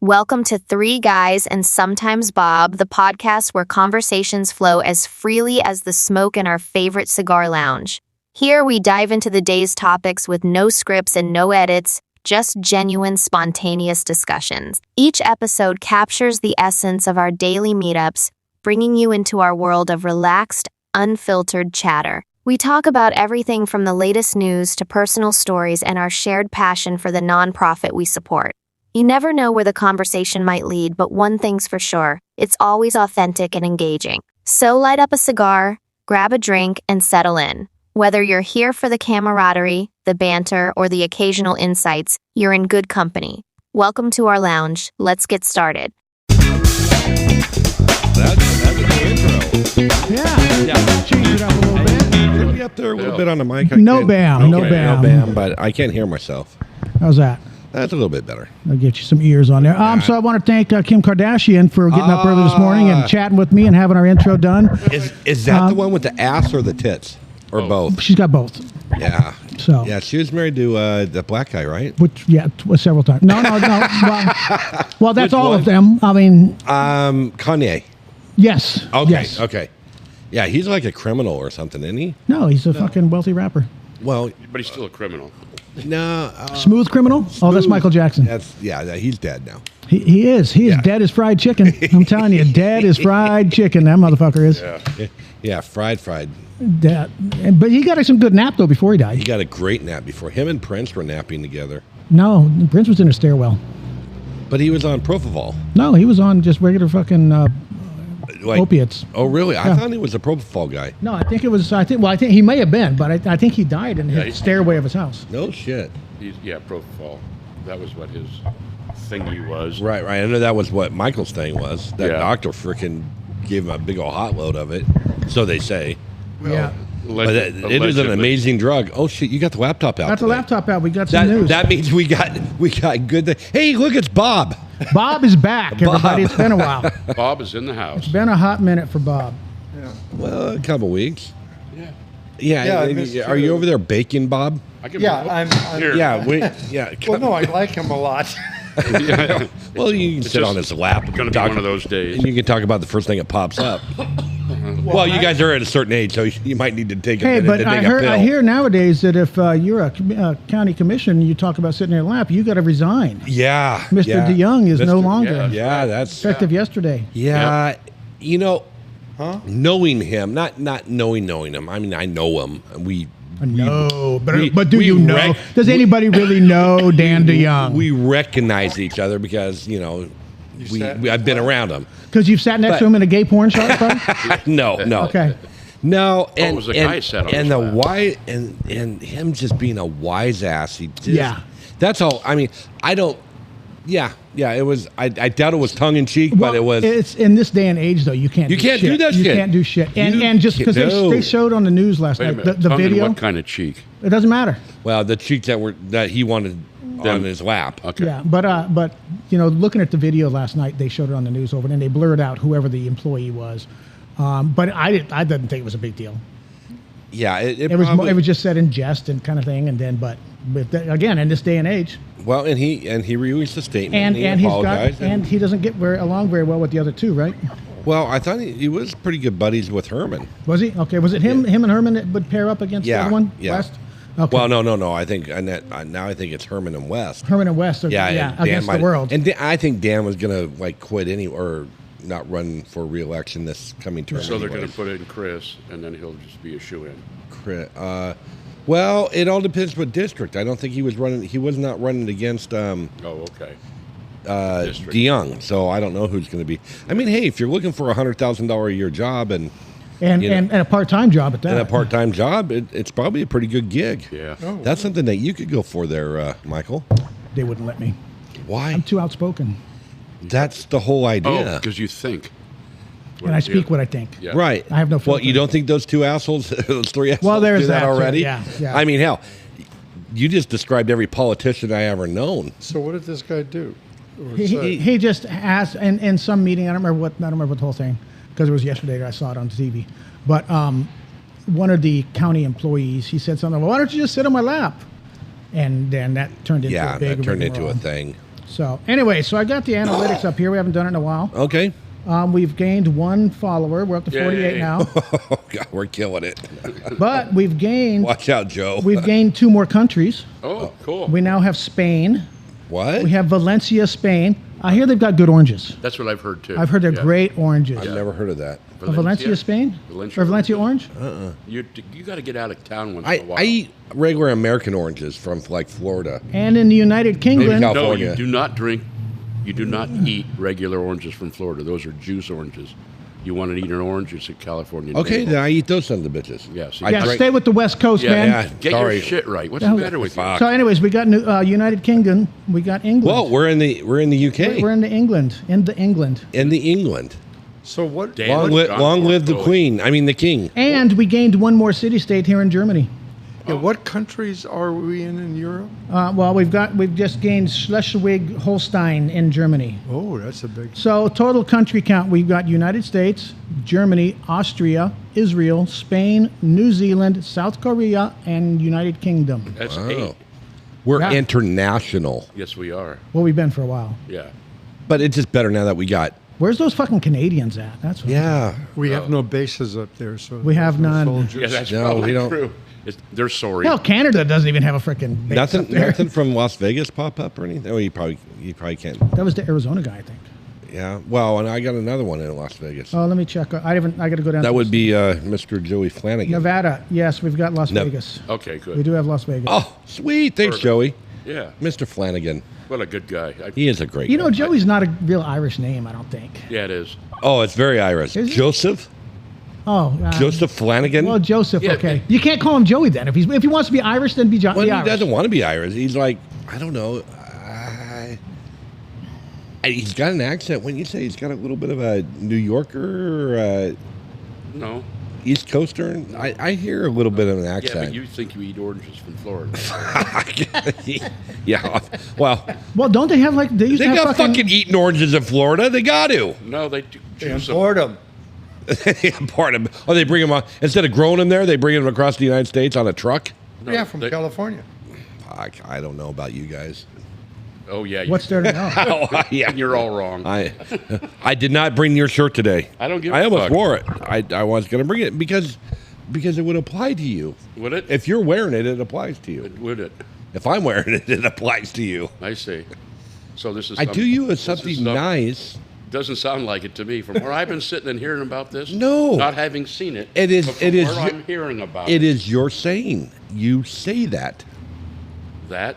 Welcome to Three Guys and Sometimes Bob, the podcast where conversations flow as freely as the smoke in our favorite cigar lounge. Here we dive into the day's topics with no scripts and no edits, just genuine, spontaneous discussions. Each episode captures the essence of our daily meetups, bringing you into our world of relaxed, unfiltered chatter. We talk about everything from the latest news to personal stories and our shared passion for the nonprofit we support. You never know where the conversation might lead, but one thing's for sure, it's always authentic and engaging. So light up a cigar, grab a drink, and settle in. Whether you're here for the camaraderie, the banter, or the occasional insights, you're in good company. Welcome to our lounge. Let's get started. That's a good intro. Yeah. Change it up a little bit. Turn me up there a little bit on the mic. No bam, no bam. But I can't hear myself. How's that? That's a little bit better. I'll get you some ears on there. So I want to thank Kim Kardashian for getting up early this morning and chatting with me and having our intro done. Is that the one with the ass or the tits? Or both? She's got both. Yeah. So yeah, she was married to the black guy, right? Which, several times. No. Well, that's all of them. I mean, Kanye. Yes. Okay. Yes. Okay. Yeah, he's like a criminal or something, isn't he? No, he's a fucking wealthy rapper. Well, but he's still a criminal. No. Smooth criminal? Oh, that's Michael Jackson. He's dead now. He is. He is dead as fried chicken. I'm telling you, dead as fried chicken. That motherfucker is. Yeah, fried. But he got some good nap though before he died. He got a great nap before. Him and Prince were napping together. No, Prince was in a stairwell. But he was on propofol. No, he was on just regular fucking opiates. Oh, really? I thought he was a propofol guy. No, I think it was. I think he may have been, but I think he died in his stairway of his house. No shit. Propofol. That was what his thingy was. Right. I know that was what Michael's thing was. That doctor freaking gave him a big old hot load of it. So they say. Well, yeah. But it is an amazing drug. Oh shit! You got the laptop out. Got the laptop out. We got some news. That means we got good. Hey, look, it's Bob. Bob is back. Everybody, it's been a while. Bob is in the house. It's been a hot minute for Bob. Yeah. Well, a couple weeks. Yeah. Are you over there baking, Bob? I'm here. Well, no, I like him a lot. Well, you can sit on his lap. It's going to be one of those days. And you can talk about the first thing that pops up. Well, you guys are at a certain age, so you might need to take a minute to take a pill. I hear nowadays that if you're a county commission and you talk about sitting in your lap, you got to resign. Yeah. Mr. DeYoung is no longer. Yeah, that's effective yesterday. Yeah. You know, knowing him, not knowing him. I mean, I know him. But do you know? Does anybody really know Dan DeYoung? We recognize each other because, I've been around him. Because you've sat next to him in a gay porn shop? No. Okay. No, and it was a guy sat on and his the lap. why and him just being a wise ass. That's all. I mean, I don't. Yeah. It was. I doubt it was tongue in cheek, but it was. It's in this day and age, though. You can't. Do that shit. You can't do shit. And just because they showed on the news last night the tongue video. in what kind of cheek? It doesn't matter. Well, the cheeks that he wanted on his lap. Okay. Yeah, but looking at the video last night, they showed it on the news over, and they blurred out whoever the employee was. But I didn't think it was a big deal. Yeah, it was just said in jest and kind of thing, and then but again in this day and age. Well, and he released a statement and he apologized, he doesn't get along very well with the other two, right? Well, I thought he was pretty good buddies with Herman. Was he? Okay, was it him and Herman that would pair up against the other one? Yeah. West? Okay. Well, no. I think now I think it's Herman and West. Herman and West, against the world. And I think Dan was gonna quit or not run for re-election this coming term. So they're going to put in Chris, and then he'll just be a shoe-in. Well, it all depends what district. I don't think he was running. He was not running against. DeYoung. So I don't know who's going to be. I mean, hey, if you're looking for $100,000 a year job and a part-time job at that, and a part-time job, it's probably a pretty good gig. Yeah, that's something that you could go for there, Michael. They wouldn't let me. Why? I'm too outspoken. That's the whole idea. Oh, because you think. And I speak what I think. Yeah. Right. I have no filter. Well, you don't think those two assholes, those three assholes do that already? Yeah. I mean, hell, you just described every politician I ever known. So what did this guy do? He just asked in some meeting. I don't remember what the whole thing, because it was yesterday that I saw it on TV. But one of the county employees, he said something. Well, why don't you just sit on my lap? And then that turned into a big that turned into a thing. So anyway, so I got the analytics up here. We haven't done it in a while. Okay. We've gained 1 follower. We're up to 48 now. Oh, God, we're killing it. But we've gained... Watch out, Joe. We've gained 2 more countries. Oh, cool. We now have Spain. What? We have Valencia, Spain. I hear they've got good oranges. That's what I've heard, too. I've heard they're great oranges. I've never heard of that. Valencia, Spain? Valencia, or Valencia orange? You got to get out of town once in a while. I eat regular American oranges from, like, Florida. And in the United Kingdom... Maybe No, you do not drink... You do not eat regular oranges from Florida. Those are juice oranges. You want to eat an orange, it's a California. Okay, navel. then I eat those sons of bitches. Yes. Stay with the West Coast, man. Yeah, Get sorry. your shit right. What's the matter with you? So anyways, we got United Kingdom. We got England. Well, we're in the UK. We're in the England. In the England. So what? Long live the Queen. I mean the King. And we gained 1 more city-state here in Germany. Yeah, what countries are we in Europe? Well, we've just gained Schleswig-Holstein in Germany. Oh, that's a big... So total country count, we've got United States, Germany, Austria, Israel, Spain, New Zealand, South Korea, and United Kingdom. That's Wow. 8. We're international. Yes, we are. Well, we've been for a while. Yeah. But it's just better now that we got... Where's those fucking Canadians at? That's what We have no bases up there, so... We have no none. soldiers. Yeah, that's No, probably we don't. true. They're sorry. Hell, Canada doesn't even have a freaking base up there. Nothing from Las Vegas pop up or anything? Oh, you probably can't. That was the Arizona guy, I think. Yeah. Well, and I got another one in Las Vegas. Oh, let me check. I got to go down. That to would be Mr. Joey Flanagan. Nevada. Yes, we've got Las Vegas. Okay, good. We do have Las Vegas. Oh, sweet. Thanks, Perfect. Joey. Yeah. Mr. Flanagan. What a good guy. He is a great You guy. know, Joey's not a real Irish name, I don't think. Yeah, it is. Oh, it's very Irish. Is it? Joseph? Oh, Joseph Flanagan? Well, Joseph. Yeah, Okay, you can't call him Joey then. If he wants to be Irish, then be Well, be he Irish. doesn't want to be Irish. He's like, I don't know. He's got an accent. When you say he's got a little bit of a New Yorker, No. East Coaster, I hear a little bit of an Yeah, accent. but you think you eat oranges from Florida. Yeah. Well, Well, don't they have like they used they to have got fucking eating oranges in Florida. They got to. No, they do. They juice them. import them. Part of. Oh, they bring them on instead of growing them there. They bring them across the United States on a truck. No, Yeah, from they- California. I don't know about you guys. Oh, yeah. What's there to know? Oh, yeah. You're all wrong. I did not bring your shirt today. I don't give a I almost fuck. wore it. I was going to bring it because it would apply to you. Would it? If you're wearing it, it applies to you. Would it? If I'm wearing it, it applies to you. I see. So this is. I do you this is something stuff- nice. Doesn't sound like it to me. From where I've been sitting and hearing about this, No. not having seen it. It is- but from it is where your- I'm hearing about It is your saying. You say that. that.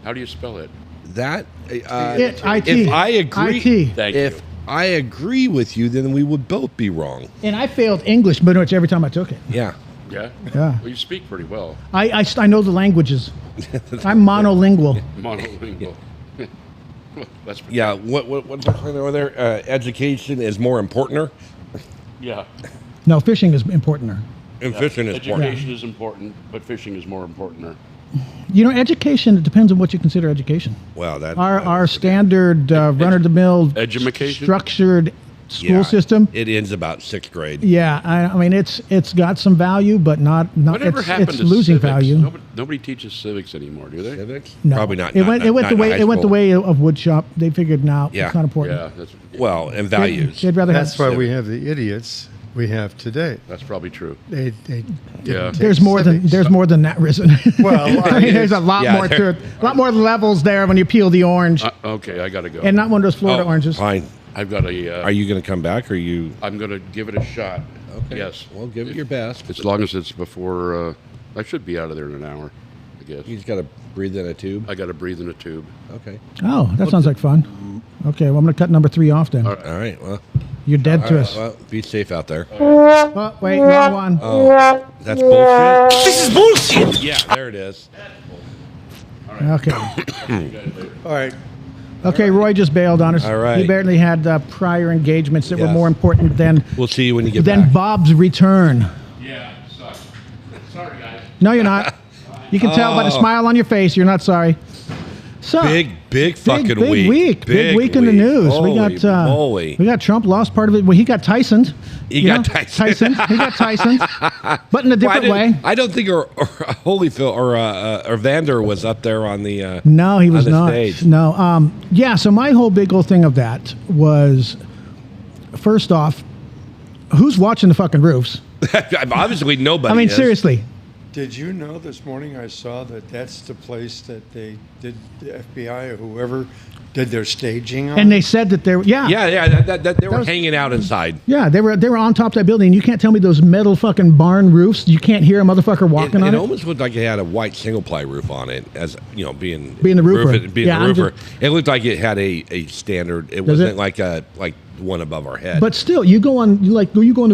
How do you spell it? That. IT. If I agree, IT. Thank if you. I agree with you, then we would both be wrong. And I failed English pretty much every time I took it. Yeah. Yeah. Yeah. Well, you speak pretty well. I know the languages. I'm monolingual. Monolingual. That's Yeah. What's that thing over there? Education is more important. yeah. No, fishing is important. And fishing is important. Education is important, but fishing is more important. You know, education, it depends on what you consider education. Well, that Our standard run-of-the-mill Edumacation? structured school yeah, system. It ends about 6th grade. Yeah, I mean it's got some value, but not Whatever happened it's to losing civics? value. Nobody teaches civics anymore, do they? Civics? No. Probably not. It went not the way in high it went the school. way of woodshop. They figured now Yeah. it's not important. Yeah, that's Well, and values. They'd rather That's have. why we have the idiots we have today. that's probably true. They Yeah. There's more than that risen. Well, I mean, there's a lot Yeah, more to it. A lot more levels there when you peel the orange, Okay, I gotta go. and not one of those Florida Oh, oranges. Fine. I've got a. Are you going to come back or are you? I'm gonna give it a shot. Okay. Yes. Well, give it your best. As long as it's before. I should be out of there in an hour. I guess. You just got to breathe in a tube. I got to breathe in a tube. Okay. Oh, that sounds like fun. Okay, well I'm gonna cut number 3 off then. All right. Well, You're dead to us. well, be safe out there. Oh, wait, wrong one. Oh, that's bullshit. This is bullshit. Yeah, there it is. Okay. all right. Okay, Roy just bailed on us. All right. He barely had prior engagements that were Yes. more important than We'll see you when you get back. Bob's return. Yeah. Sorry, guys. No, you're not. You can tell by the smile on your face. You're not sorry. So big fucking week. Big week in the news. Holy we got Trump lost part of it. Well, he got Tysoned. He got Tysoned. He got Tysoned, but in a different way. I don't think Holyfield or Vander was up there on the. No, he was on the not. Stage. No. Yeah. So my whole big old thing of that was, first off, who's watching the fucking roofs? Obviously, nobody. I mean, is. seriously. Did you know this morning I saw that that's the place that they did, the FBI or whoever did their staging on? And they said that they were, that they were hanging out inside. Yeah, they were on top of that building. You can't tell me those metal fucking barn roofs. You can't hear a motherfucker walking on it. It almost looked like it had a white single ply roof on it, as you know, being the roofer. The roofer. It looked like it had a standard. It wasn't like one above our head. But still, you go on the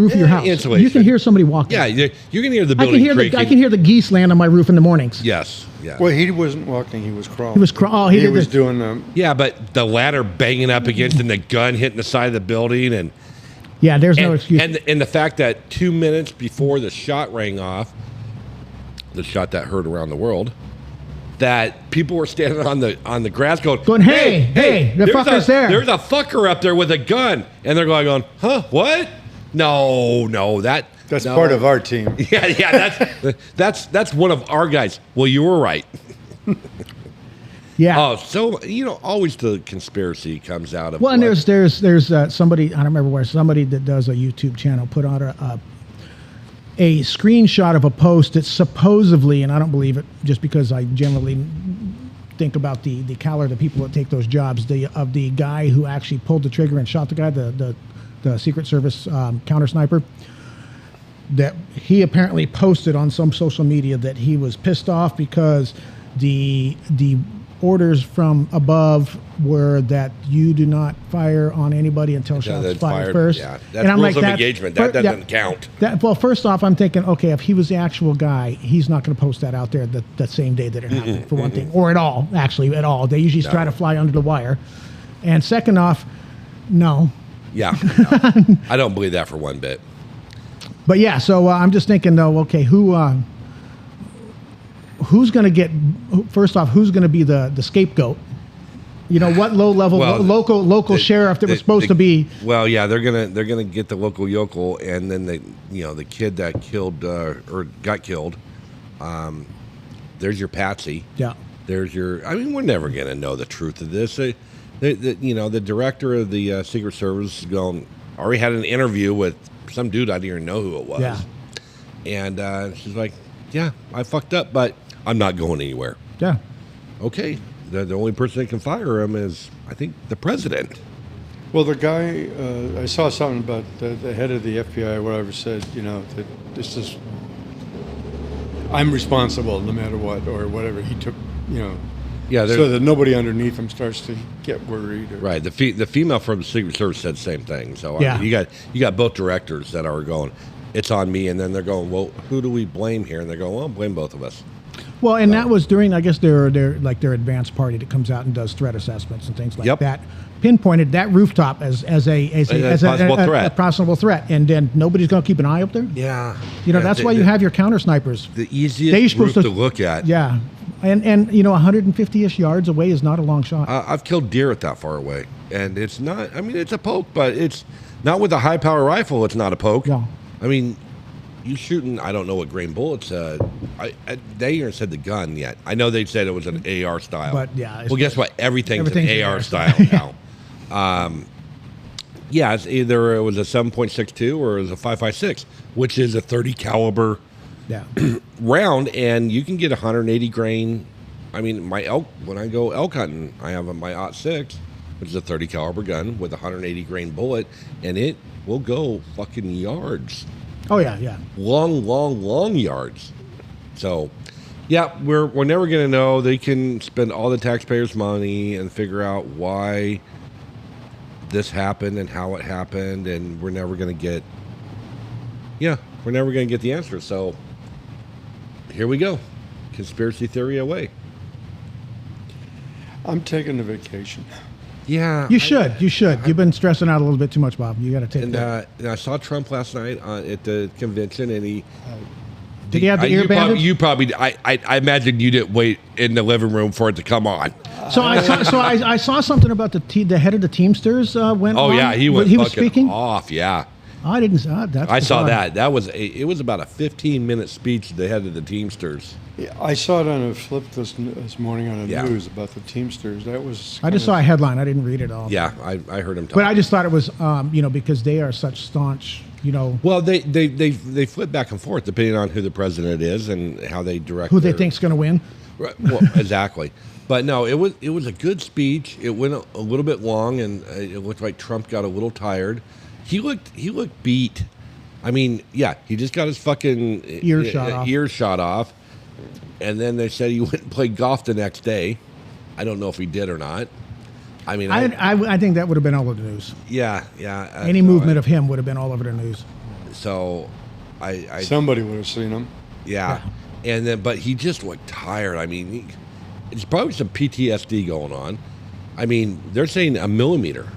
roof of your house. Insulation. You can hear somebody walking. Yeah, you're gonna hear the building creaking. I can hear the geese land on my roof in the mornings. Yes. Yeah. Well, he wasn't walking; he was crawling. He was crawling. He was doing. Yeah, but the ladder banging up against and the gun hitting the side of the building, and yeah, there's no excuse. And the fact that 2 minutes before the shot rang off, the shot that heard around the world, that people were standing on the grass going, hey, the fucker's there. There's a fucker up there with a gun, and they're going, huh? What? No, that's part of our team. Yeah, that's one of our guys. Well, you were right. Yeah. Oh, so always the conspiracy comes out of. Well, and there's somebody, I don't remember where, somebody that does a YouTube channel put out a screenshot of a post that supposedly, and I don't believe it, just because I generally think about the caliber of the people that take those jobs, of the guy who actually pulled the trigger and shot the guy, the Secret Service counter sniper. That he apparently posted on some social media that he was pissed off because the orders from above were that you do not fire on anybody until shots fired first. Yeah, that's rules of engagement. That doesn't count. Well, first off, I'm thinking, okay, if he was the actual guy, he's not going to post that out there that same day that it happened, for one thing, or at all. Actually, at all. They usually try to fly under the wire. And second off, no. Yeah, no. I don't believe that for one bit. But yeah, so I'm just thinking, though, okay, who's going to get? First off, who's going to be the scapegoat? What low-level local sheriff that was supposed to be? Well, yeah, they're gonna get the local yokel, and then the kid that killed or got killed. There's your patsy. Yeah. There's your. I mean, we're never gonna know the truth of this. The director of the Secret Service already had an interview with some dude. I didn't even know who it was. Yeah. And she's like, "Yeah, I fucked up, but I'm not going anywhere." Yeah. Okay. The only person that can fire him is, I think, the president. Well, the guy, I saw something about the head of the FBI, whatever, said, that this is, I'm responsible no matter what, or whatever. He took, Yeah, so that nobody underneath him starts to get worried. Right. The female from the Secret Service said the same thing. So yeah. I mean, you got both directors that are going, it's on me, and then they're going, well, who do we blame here? And they're going, well, blame both of us. Well, and that was during, I guess, their advanced party that comes out and does threat assessments and things like that. Pinpointed that rooftop as a possible threat, and then nobody's going to keep an eye up there. Yeah. That's why you have your counter snipers. The easiest roof to look at. Yeah. And 150-ish yards away is not a long shot. I've killed deer at that far away, and it's not. I mean, it's a poke, but it's not with a high power rifle. It's not a poke. Yeah. I mean, you shooting. I don't know what grain bullets. They haven't said the gun yet. I know they said it was an AR style. But yeah. Well, guess what? Everything's an AR style now. Yeah, it's either it was a 7.62 or it was a 5.56, which is a 30 caliber. Yeah. Round, and you can get 180 grain. I mean, when I go elk hunting, I have my .6, which is a 30 caliber gun with a 180 grain bullet, and it will go fucking yards. Oh yeah. Long yards. So, yeah, we're never gonna know. They can spend all the taxpayers' money and figure out why this happened and how it happened, and we're never gonna get the answer. So. Here we go. Conspiracy theory away. I'm taking a vacation. Yeah. You should. You've been stressing out a little bit too much, Bob. You got to take that. And I saw Trump last night at the convention, and Did he have the ear bandage? I imagine you didn't wait in the living room for it to come on. So I saw something about the head of the Teamsters went. Oh on. yeah, he was speaking off. Yeah, I didn't. That's I saw bizarre. that. It was about a 15-minute speech the head of the Teamsters. Yeah, I saw it on a flip this morning on the Yeah. news about the Teamsters. That was. I just saw a headline. I didn't read it all. Yeah, I heard him talk. But I just thought it was, because they are such staunch, Well, they flip back and forth depending on who the president is and how they direct who they think's going to win. Right, well, exactly. But no, it was a good speech. It went a little bit long, and it looked like Trump got a little tired. He looked beat. I mean, yeah, he just got his fucking Ear shot off, and then they said he went and played golf the next day. I don't know if he did or not. I mean, I think that would have been all over the news. yeah. Any movement of him would have been all over the news. So, Somebody would have seen him. yeah. And then, but he just looked tired. I mean, it's probably some PTSD going on. I mean, they're saying a millimeter.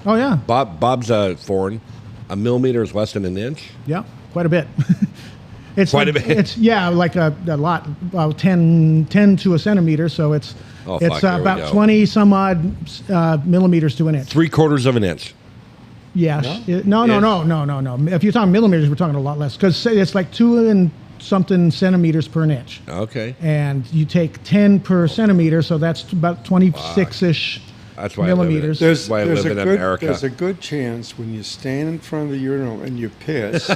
Oh yeah, Bob's foreign. A millimeter is less than an inch. yeah, quite a bit. It's Quite a bit. It's like a lot, about 10 to a centimeter. So it's Oh, fuck, there we about go. 20 some odd millimeters to an inch. 3/4 of an inch. Yes. No? No. If you're talking millimeters, we're talking a lot less because it's like 2 and something centimeters per inch. Okay. And you take 10 per centimeter, so that's about 26-ish That's why millimeters. I live in, why I live in America. There's a good chance when you stand in front of the urinal and you piss.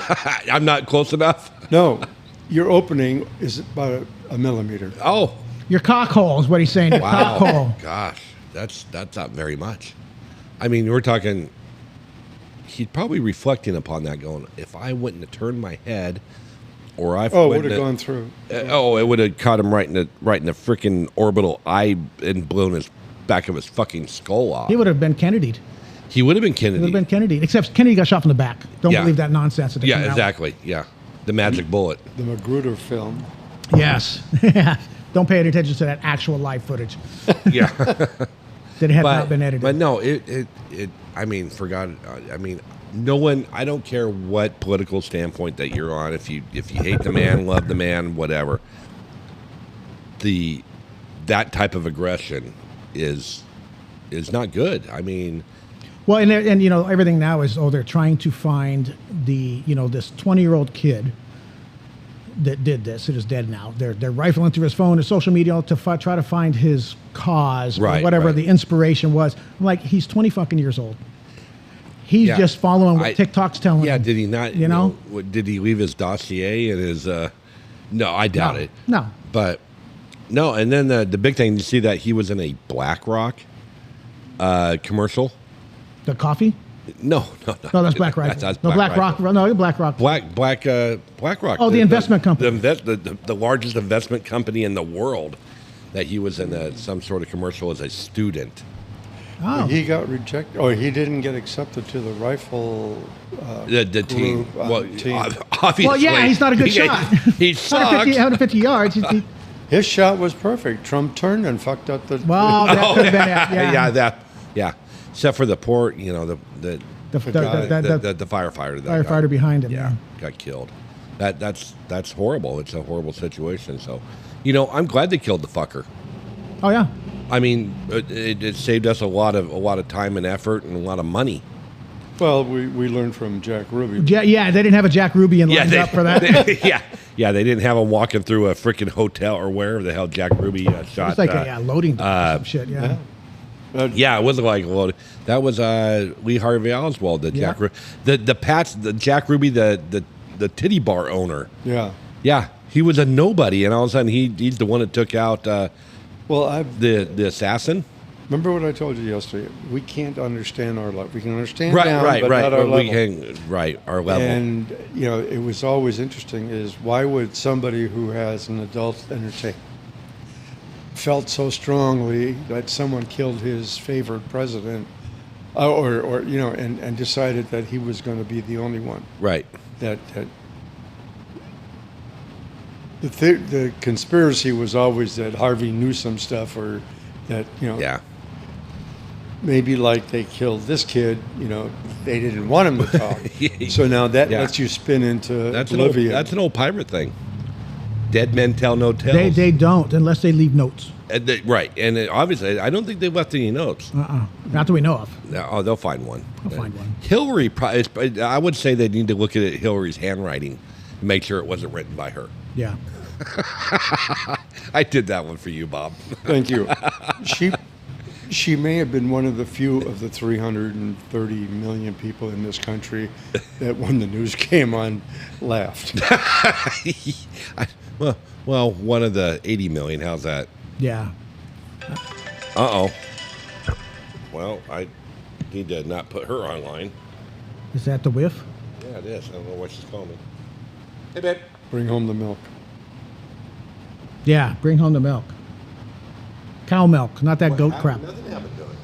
I'm not close enough. No, your opening is about a millimeter. Oh, Your cock hole is what he's saying. Your cock hole. wow. Gosh, that's not very much. I mean, we're talking. He's probably reflecting upon that, going, if I wouldn't have turned my head, or I Oh, it would have gone through. it would have caught him right in the freaking orbital eye and blown his back of his fucking skull off. He would have been Kennedied. He would have been He Kennedy. would have been Kennedy. Except Kennedy got shot from the back. Don't Yeah. believe that nonsense. That they Yeah, come out exactly. Yeah, the magic bullet. The Magruder film. with. Yes. Don't pay any attention to that actual live footage Yeah. that had not been edited. But no, it I mean, I mean, no one. I don't care what political standpoint that you're on. If you hate the man, love the man, whatever. That type of aggression is not good. I mean, Well, and everything now is they're trying to find this 20-year-old kid that did this. It is dead now. They're rifling through his phone and social media to try to find his cause or Right, whatever right. the inspiration was. I'm like, he's 20 fucking years old. He's Yeah. just following what TikTok's telling yeah. him. Did he not? Did he leave his dossier and his? No, I doubt it. No. But no, and then the big thing, you see that he was in a BlackRock commercial. The coffee? No. No, that's Black Rifle. That's no, Black BlackRock. No, BlackRock. BlackRock. Oh, the investment company. The largest investment company in the world. That he was in some sort of commercial as a student. Oh. He got rejected. Oh, he didn't get accepted to the rifle. The team. group, Well, team. obviously. Well, yeah, he's not a good shot. He sucked. 150 yards. His shot was perfect. Trump turned and fucked up the. Well, that could have been it. Yeah. Except for the poor, the the firefighter. firefighter behind him. Yeah, got killed. That's horrible. It's a horrible situation. So, I'm glad they killed the fucker. Oh yeah. I mean, it saved us a lot of time and effort and a lot of money. Well, we learned from Jack Ruby. Yeah, they didn't have a Jack Ruby lined up for that. They didn't have him walking through a freaking hotel or wherever the hell Jack Ruby shot. It's like a loading dock or some shit. Yeah. Yeah, it wasn't like a load. That was Lee Harvey Oswald, the Jack Ruby, the Jack Ruby, the titty bar owner. Yeah. Yeah, he was a nobody, and all of a sudden he's the one that took out the assassin. Remember what I told you yesterday? We can't understand our level. We can understand Right, down, right, but right. not our level. We can, our level. And it was always interesting is why would somebody who has an adult entertainment felt so strongly that someone killed his favorite president, and decided that he was going to be the only one. Right. That the conspiracy was always that Harvey knew some stuff, or that Yeah. maybe like they killed this kid, they didn't want him to talk. So now that lets you spin into That's oblivion. that's an old pirate thing. Dead men tell no tales. They don't unless they leave notes. Right, and obviously, I don't think they left any notes. Not that we know of. Oh, they'll find one. They'll find one. Hillary, I would say they need to look at Hillary's handwriting, and make sure it wasn't written by her. Yeah. I did that one for you, Bob. Thank you. She may have been one of the few of the 330 million people in this country that when the news came on, laughed. Well, one of the 80 million. How's that? Yeah. Uh-oh. Well, I need to not put her online. Is that the whiff? Yeah, it is. I don't know what she's calling me. Hey, babe. Bring home the milk. Yeah. Bring home the milk. Cow milk, not that goat crap. Nothing happened to it.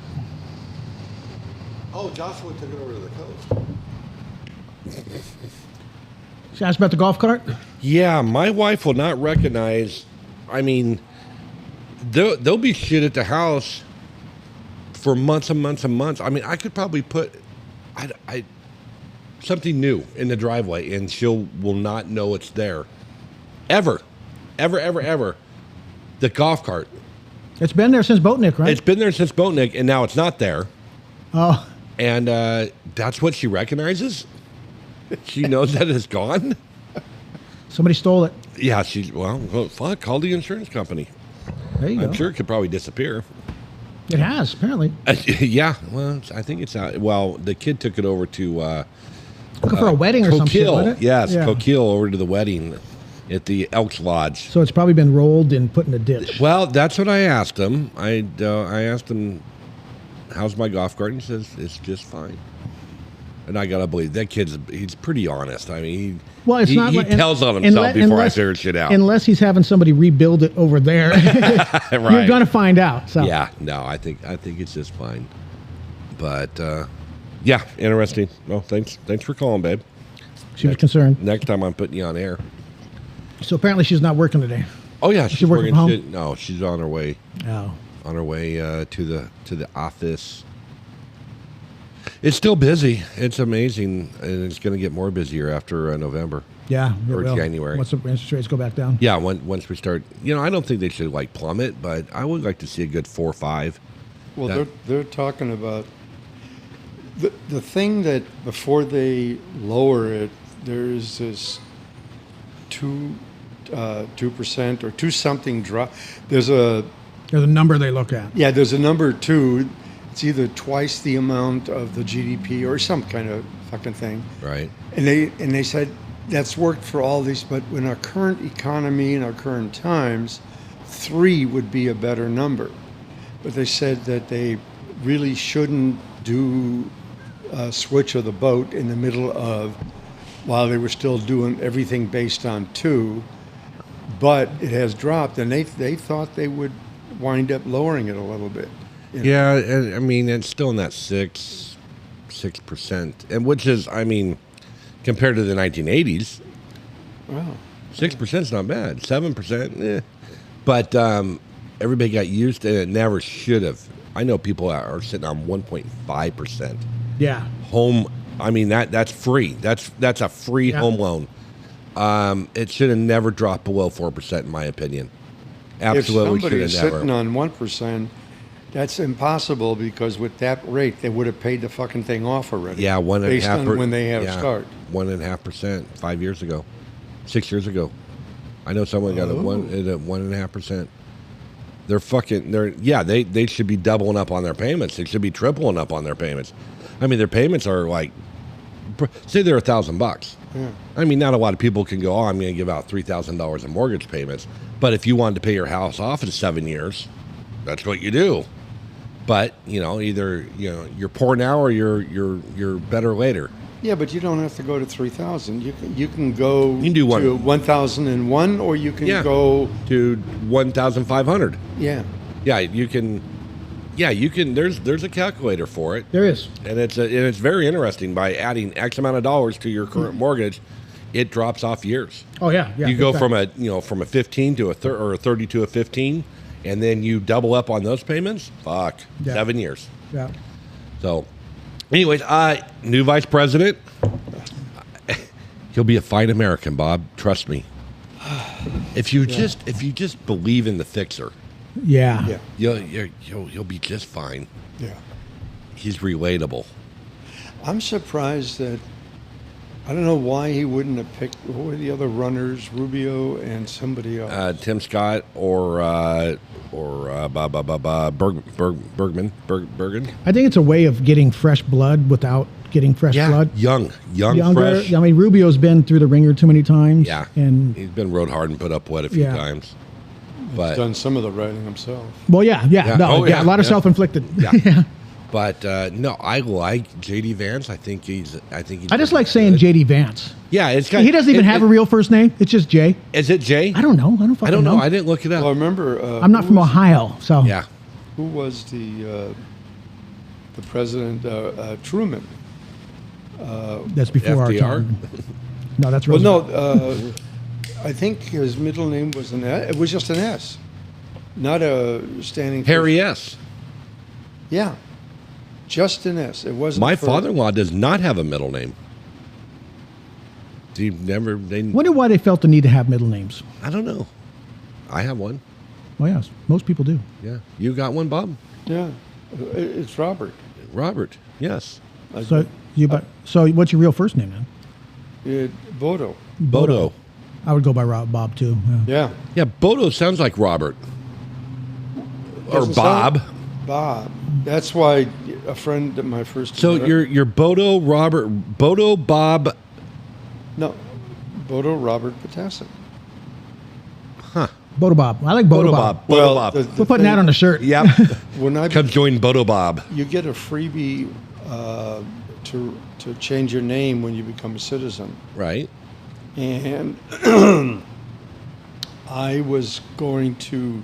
Oh, Joshua took it over to the coast. She asked about the golf cart? Yeah, my wife will not recognize. I mean, there'll be shit at the house for months and months and months. I mean, I could probably put something new in the driveway, and will not know it's there. Ever. The golf cart. It's been there since Boatnik, right? It's been there since Boatnik, and now it's not there. Oh. And that's what she recognizes? She knows that it's gone? Somebody stole it. Yeah, well, fuck, call the insurance company. There you go. I'm sure it could probably disappear. It has, apparently. Yeah, well, I think it's out. Well, the kid took it over to... Looking for a wedding or something, Coquille. wasn't it? Yes, Yeah. Coquille over to the wedding at the Elks Lodge. So it's probably been rolled and put in a ditch. Well, that's what I asked him. I asked him, how's my golf cart? And he says, it's just fine. And I got to believe that he's pretty honest. I mean, he tells on himself before I figure shit out. Unless he's having somebody rebuild it over there. Right. You're going to find out. So. Yeah, no, I think it's just fine. But, yeah, interesting. Well, thanks for calling, babe. She was concerned. Next time I'm putting you on air. So apparently she's not working today. Oh yeah, she's working from home? No, she's on her way. Oh. On her way to the office. It's still busy. It's amazing, and it's going to get more busier after November. Yeah, it or will. January. Once the interest rates go back down. Yeah, once we start. I don't think they should plummet, but I would like to see a good 4 or 5. Well, they're talking about the thing that before they lower it, there's this 2% or 2 something drop. There's a number they look at. Yeah, there's a number 2. It's either twice the amount of the GDP or some kind of fucking thing. Right. And they said that's worked for all these, but in our current economy and our current times, 3 would be a better number. But they said that they really shouldn't do a switch of the boat in the middle of, while they were still doing everything based on 2, but it has dropped, and they thought they would wind up lowering it a little bit. Yeah, I mean, it's still in that 6%, and which is, I mean, compared to the 1980s, Wow. 6% is not bad. 7%, but everybody got used to it. It never should have. I know people are sitting on 1.5%. Yeah. Home. I mean, that's free. That's a free home loan. It should have never dropped below 4%, in my opinion. Absolutely should have never. If somebody's sitting on 1%, that's impossible, because with that rate, they would have paid the fucking thing off already. Yeah, 1.5%. Based on when they have start. 1.5%, 5 years ago, 6 years ago. I know someone got at 1.5%. They should be doubling up on their payments. They should be tripling up on their payments. I mean, their payments are say they're $1,000. Yeah. I mean, not a lot of people can go, I'm going to give out $3,000 in mortgage payments. But if you wanted to pay your house off in 7 years, that's what you do. But either you're poor now or you're better later. Yeah, but you don't have to go to 3,000. You can go do one. to 1,001, or you can go to 1,500. Yeah. Yeah, you can. Yeah, you can. There's a calculator for it. There is, and it's very interesting. By adding X amount of dollars to your current mortgage, it drops off years. Oh yeah. You go from a 15 to a 30 to a 15, and then you double up on those payments. Fuck, 7 years. Yeah. So, anyways, new vice president. He'll be a fine American, Bob. Trust me. If you just believe in the fixer, Yeah. Yeah. you'll be just fine. Yeah. He's relatable. I'm surprised that I don't know why he wouldn't have picked. What were the other runners? Rubio and somebody else. Tim Scott or Bergman. I think it's a way of getting fresh blood without getting fresh blood. young, Younger. fresh. I mean, Rubio's been through the ringer too many times. Yeah, And he's been rode hard and put up what a few Yeah. times. He's But done some of the writing himself. well, yeah. Oh, yeah, A lot of yeah. self-inflicted. Yeah. But no, I like JD Vance. I think he's. I just like saying JD Vance. Yeah, it's got. He doesn't even have a real first name. It's just Jay. Is it Jay? I don't know. I don't know. I didn't look it Well, I up. remember. I'm not who from was- Ohio, so Yeah. Who was the president? Truman. that's before our FDR? time. No, that's Well, Roosevelt. no. I think his middle name was an S. It was just an S, not a standing. for- Harry S. Yeah, just an S. It wasn't. My for- father-in-law does not have a middle name. He never. They. Wonder why they felt the need to have middle names. I don't know. I have one. Well, yes, most people do. Yeah. You got one, Bob? Yeah, it's Robert. Robert. Yes. So so what's your real first name then? Bodo. Bodo. I would go by Bob too. Yeah. Yeah. Yeah, Bodo sounds like Robert. Or Doesn't Bob. sound- Bob. That's why a friend of my first. So you're Bodo, Robert, Bodo, Bob. No, Bodo Robert Potassin. Bodo Bob. I like Bodo, Bob. Bodo Bob. We're putting that on a shirt. Yep. When I Come join Bodo Bob. you get a freebie to change your name when you become a citizen. Right. And I was going to,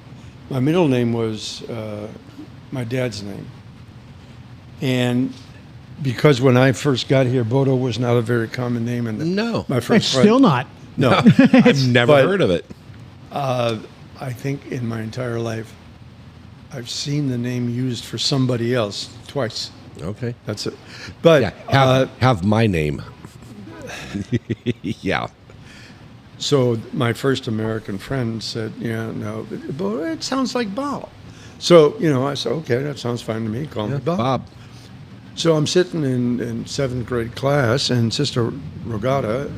my middle name was my dad's name. And because when I first got here, Bodo was not a very common name. And No. my It's first friend, still not. no. I've never But- heard of it. I think in my entire life, I've seen the name used for somebody else twice. Okay. That's it. But Yeah. Have my name. Yeah. so my first American friend said, "Yeah, no, but it sounds like Bob." So I said, "Okay, that sounds fine to me. Call me Bob." Bob. So I'm sitting in seventh grade class, and Sister Rogata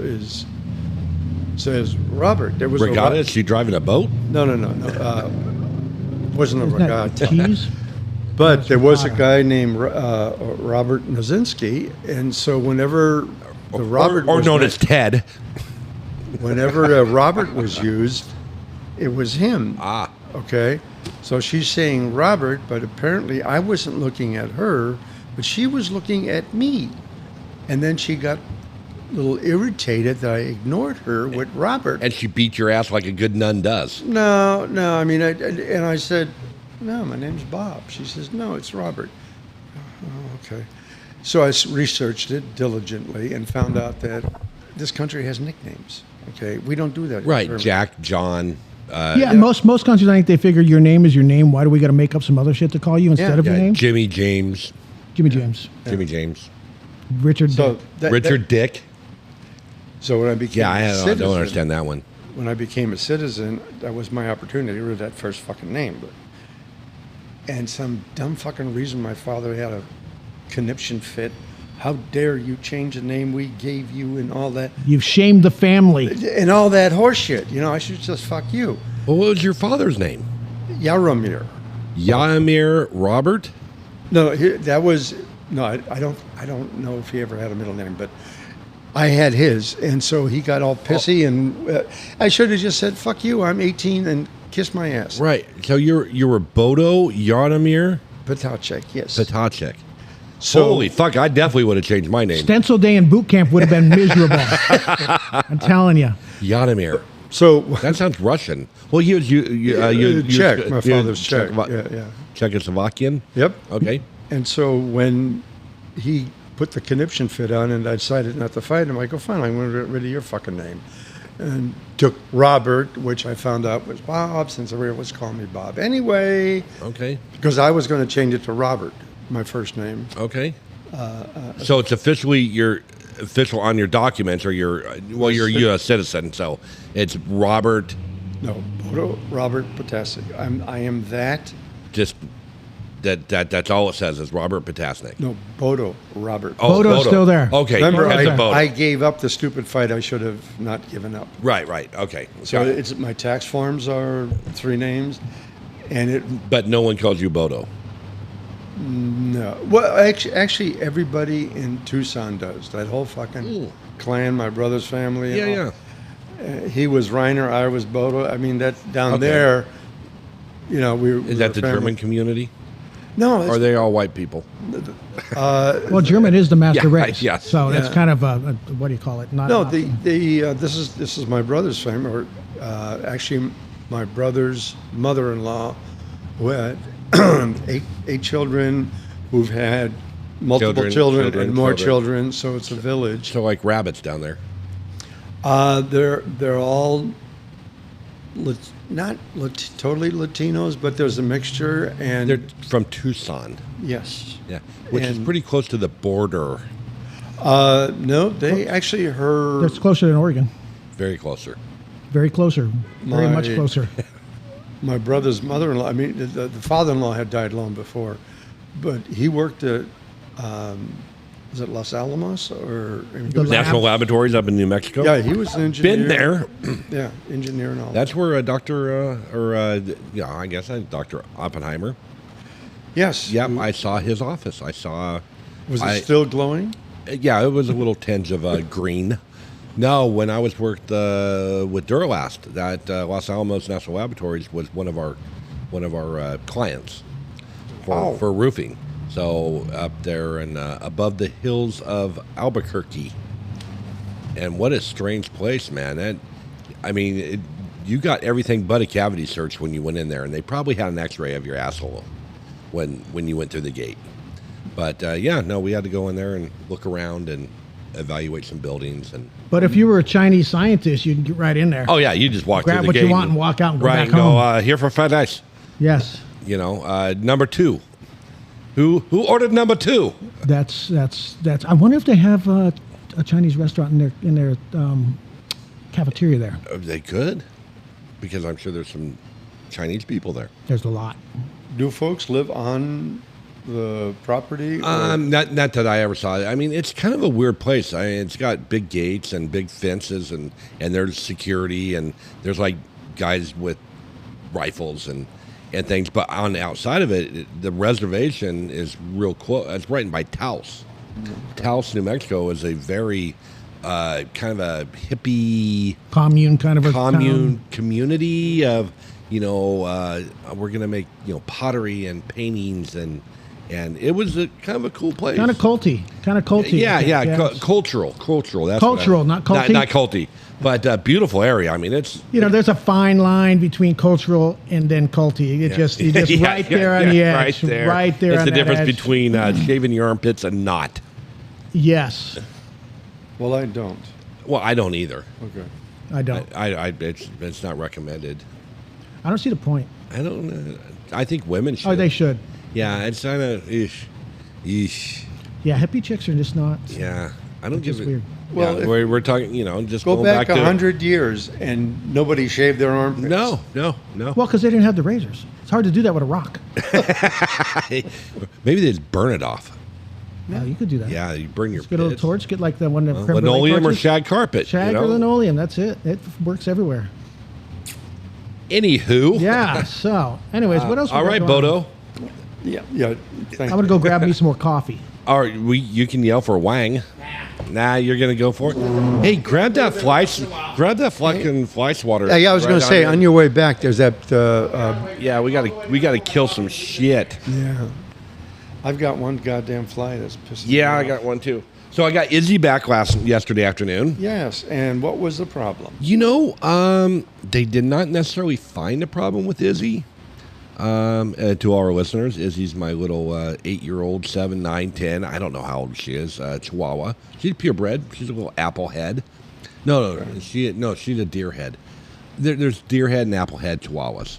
says, "Robert, there was Regatta? a Is she driving a boat? no, wasn't a Isn't that regatta." Tease? But there was a Regatta. guy named Robert Nozinski, and so whenever the Robert or was known ma- as Ted. whenever the Robert was used, it was him. Ah. Okay, so she's saying Robert, but apparently I wasn't looking at her, but she was looking at me, and then she got a little irritated that I ignored her with Robert. And she beat your ass like a good nun does. No, I mean, and I said, "No, my name's Bob." She says, "No, it's Robert." Oh, okay. So I researched it diligently and found out that this country has nicknames. Okay, we don't do that. in Right. Germany. Jack, John. Yeah, most countries, I think they figure your name is your name. Why do we got to make up some other shit to call you instead Yeah. of your name? Jimmy James. Jimmy James, Jimmy James. Richard. So Richard Dick. So when I became Yeah, a I citizen, don't understand that one. When I became a citizen, that was my opportunity with that first fucking name. And some dumb fucking reason my father had a conniption fit. How dare you change the name we gave you and all that. You've shamed the family. And all that horseshit. I should just fuck you. Well, what was your father's name? Yaromir. Yaramir Robert? No, that was no. I don't know if he ever had a middle name, but I had his, and so he got all pissy, and I should have just said "fuck you." I'm 18 and kiss my ass. Right. So you were Bodo Yaramir Patacek, yes. Patacek. So Holy fuck! I definitely would have changed my name. Stencil day in boot camp would have been miserable. I'm telling you. Yaramir. so That sounds Russian. Well, you Czech. My father's Czech. Yeah. Czechoslovakian. Yep. Okay. And so when he put the conniption fit on, and I decided not to fight him, I go, fine, I'm going to get rid of your fucking name. And took Robert, which I found out was Bob, since everyone was calling me Bob anyway, Okay. because I was going to change it to Robert, my first name. Okay. So it's official on your documents, or you're a U.S. citizen. So it's Robert No, Bodo Robert Potasnik. I am that. Just that's all it says is Robert Potasnik. No, Bodo Robert. Oh, Bodo's still there. Okay, Remember, heads of Bodo. I gave up the stupid fight. I should have not given up. Right. Okay. So it's my tax forms are 3 names, and it. But no one calls you Bodo. No. Well, actually, everybody in Tucson does. That whole fucking clan, my brother's family. and all. He was Reiner, I was Bodo. I mean, that down Okay. there, we were. Is that the family. German community? No. Or are they all white people? Well, German is the master Yeah, race. yeah. So that's Yeah. kind of a what do you call it? Not No, this is my brother's family, or actually my brother's mother-in-law, who had 8 children, who've had multiple children and more children. So it's a village. So like rabbits down there. They're all not totally Latinos, but there's a mixture, and They're from Tucson. yes, Yeah, which is And- pretty close to the border. no, they actually her That's closer than Oregon. Very closer. Very closer. Very My- much closer. my brother's mother-in-law. I mean, the father-in-law had died long before, but he worked at was it Los Alamos or he was- The lab. National Laboratories up in New Mexico. yeah, he was an engineer. Been there. Yeah, engineer and all. That's where I guess Dr. Oppenheimer. yes. Yep, I saw his office. I saw. Was it still glowing? Yeah, it was a little tinge of green. No, when I was worked with Duralast, that Los Alamos National Laboratories was one of our clients for roofing. So up there and above the hills of Albuquerque, and what a strange place, man! You got everything but a cavity search when you went in there, and they probably had an X-ray of your asshole when you went through the gate. But we had to go in there and look around and evaluate some buildings and. But if you were a Chinese scientist, you'd get right in there. Oh yeah, you just walk Grab through the what gate you want and walk out and go right, back and go home. here for fried ice. Yes. Number 2. Who ordered number 2? That's. I wonder if they have a Chinese restaurant in their cafeteria there. They could, because I'm sure there's some Chinese people there. There's a lot. Do folks live on the property? or- Not that I ever saw it. I mean, it's kind of a weird place. I mean, it's got big gates and big fences, and there's security, and there's like guys with rifles and things. But on the outside of it, the reservation is real close. It's right by Taos. Taos, New Mexico, is a very kind of a hippie Commune kind of a town. community of we're gonna make pottery and paintings and it was a kind of a cool place. Kind of culty. Yeah. Cultural. That's Cultural, not culty? Not culty, but beautiful area. I mean, it's There's a fine line between cultural and then culty. You just Yeah, right there on the edge. right there. Right there It's on the that difference edge. between shaving your armpits and not. Yes. Well, I don't. Well, I don't either. Okay. I don't. It's not recommended. I don't see the point. I don't know. I think women should. Oh, they should. Yeah, it's kind of yeesh. Yeah, hippie chicks are just not. Yeah, I don't give Just it. weird. Well, Yeah, if- we're talking. Just Go going back to 100 years and nobody shaved their armpits. No. Well, because they didn't have the razors. It's hard to do that with a rock. Maybe they just burn it off. Yeah, you could do that. Yeah, you burn your Get a little pits. torch. Get like the one that creme brulee Linoleum or torches. shag carpet. Shag or linoleum. That's it. It works everywhere. Anywho. Yeah. So, anyways, what else? we All got right, going on? Bodo. Yeah. Thank I'm gonna go grab me some more coffee. All right, you can yell for Wang. Nah, you're gonna go for it. Hey, grab that fucking fly swatter. Yeah, I was right going to say, on on your way back, there's that. Yeah, we gotta kill some shit. Yeah. I've got one goddamn fly that's pissing me Yeah, I off. got one too. So I got Izzy back yesterday afternoon. Yes, and what was the problem? They did not necessarily find a problem with Izzy. To our listeners, Izzy's my little 8-year-old, 7, 9, 10. I don't know how old she is. Chihuahua. She's purebred. She's a little apple head. No, she's a deer head. There's deer head and apple head Chihuahuas.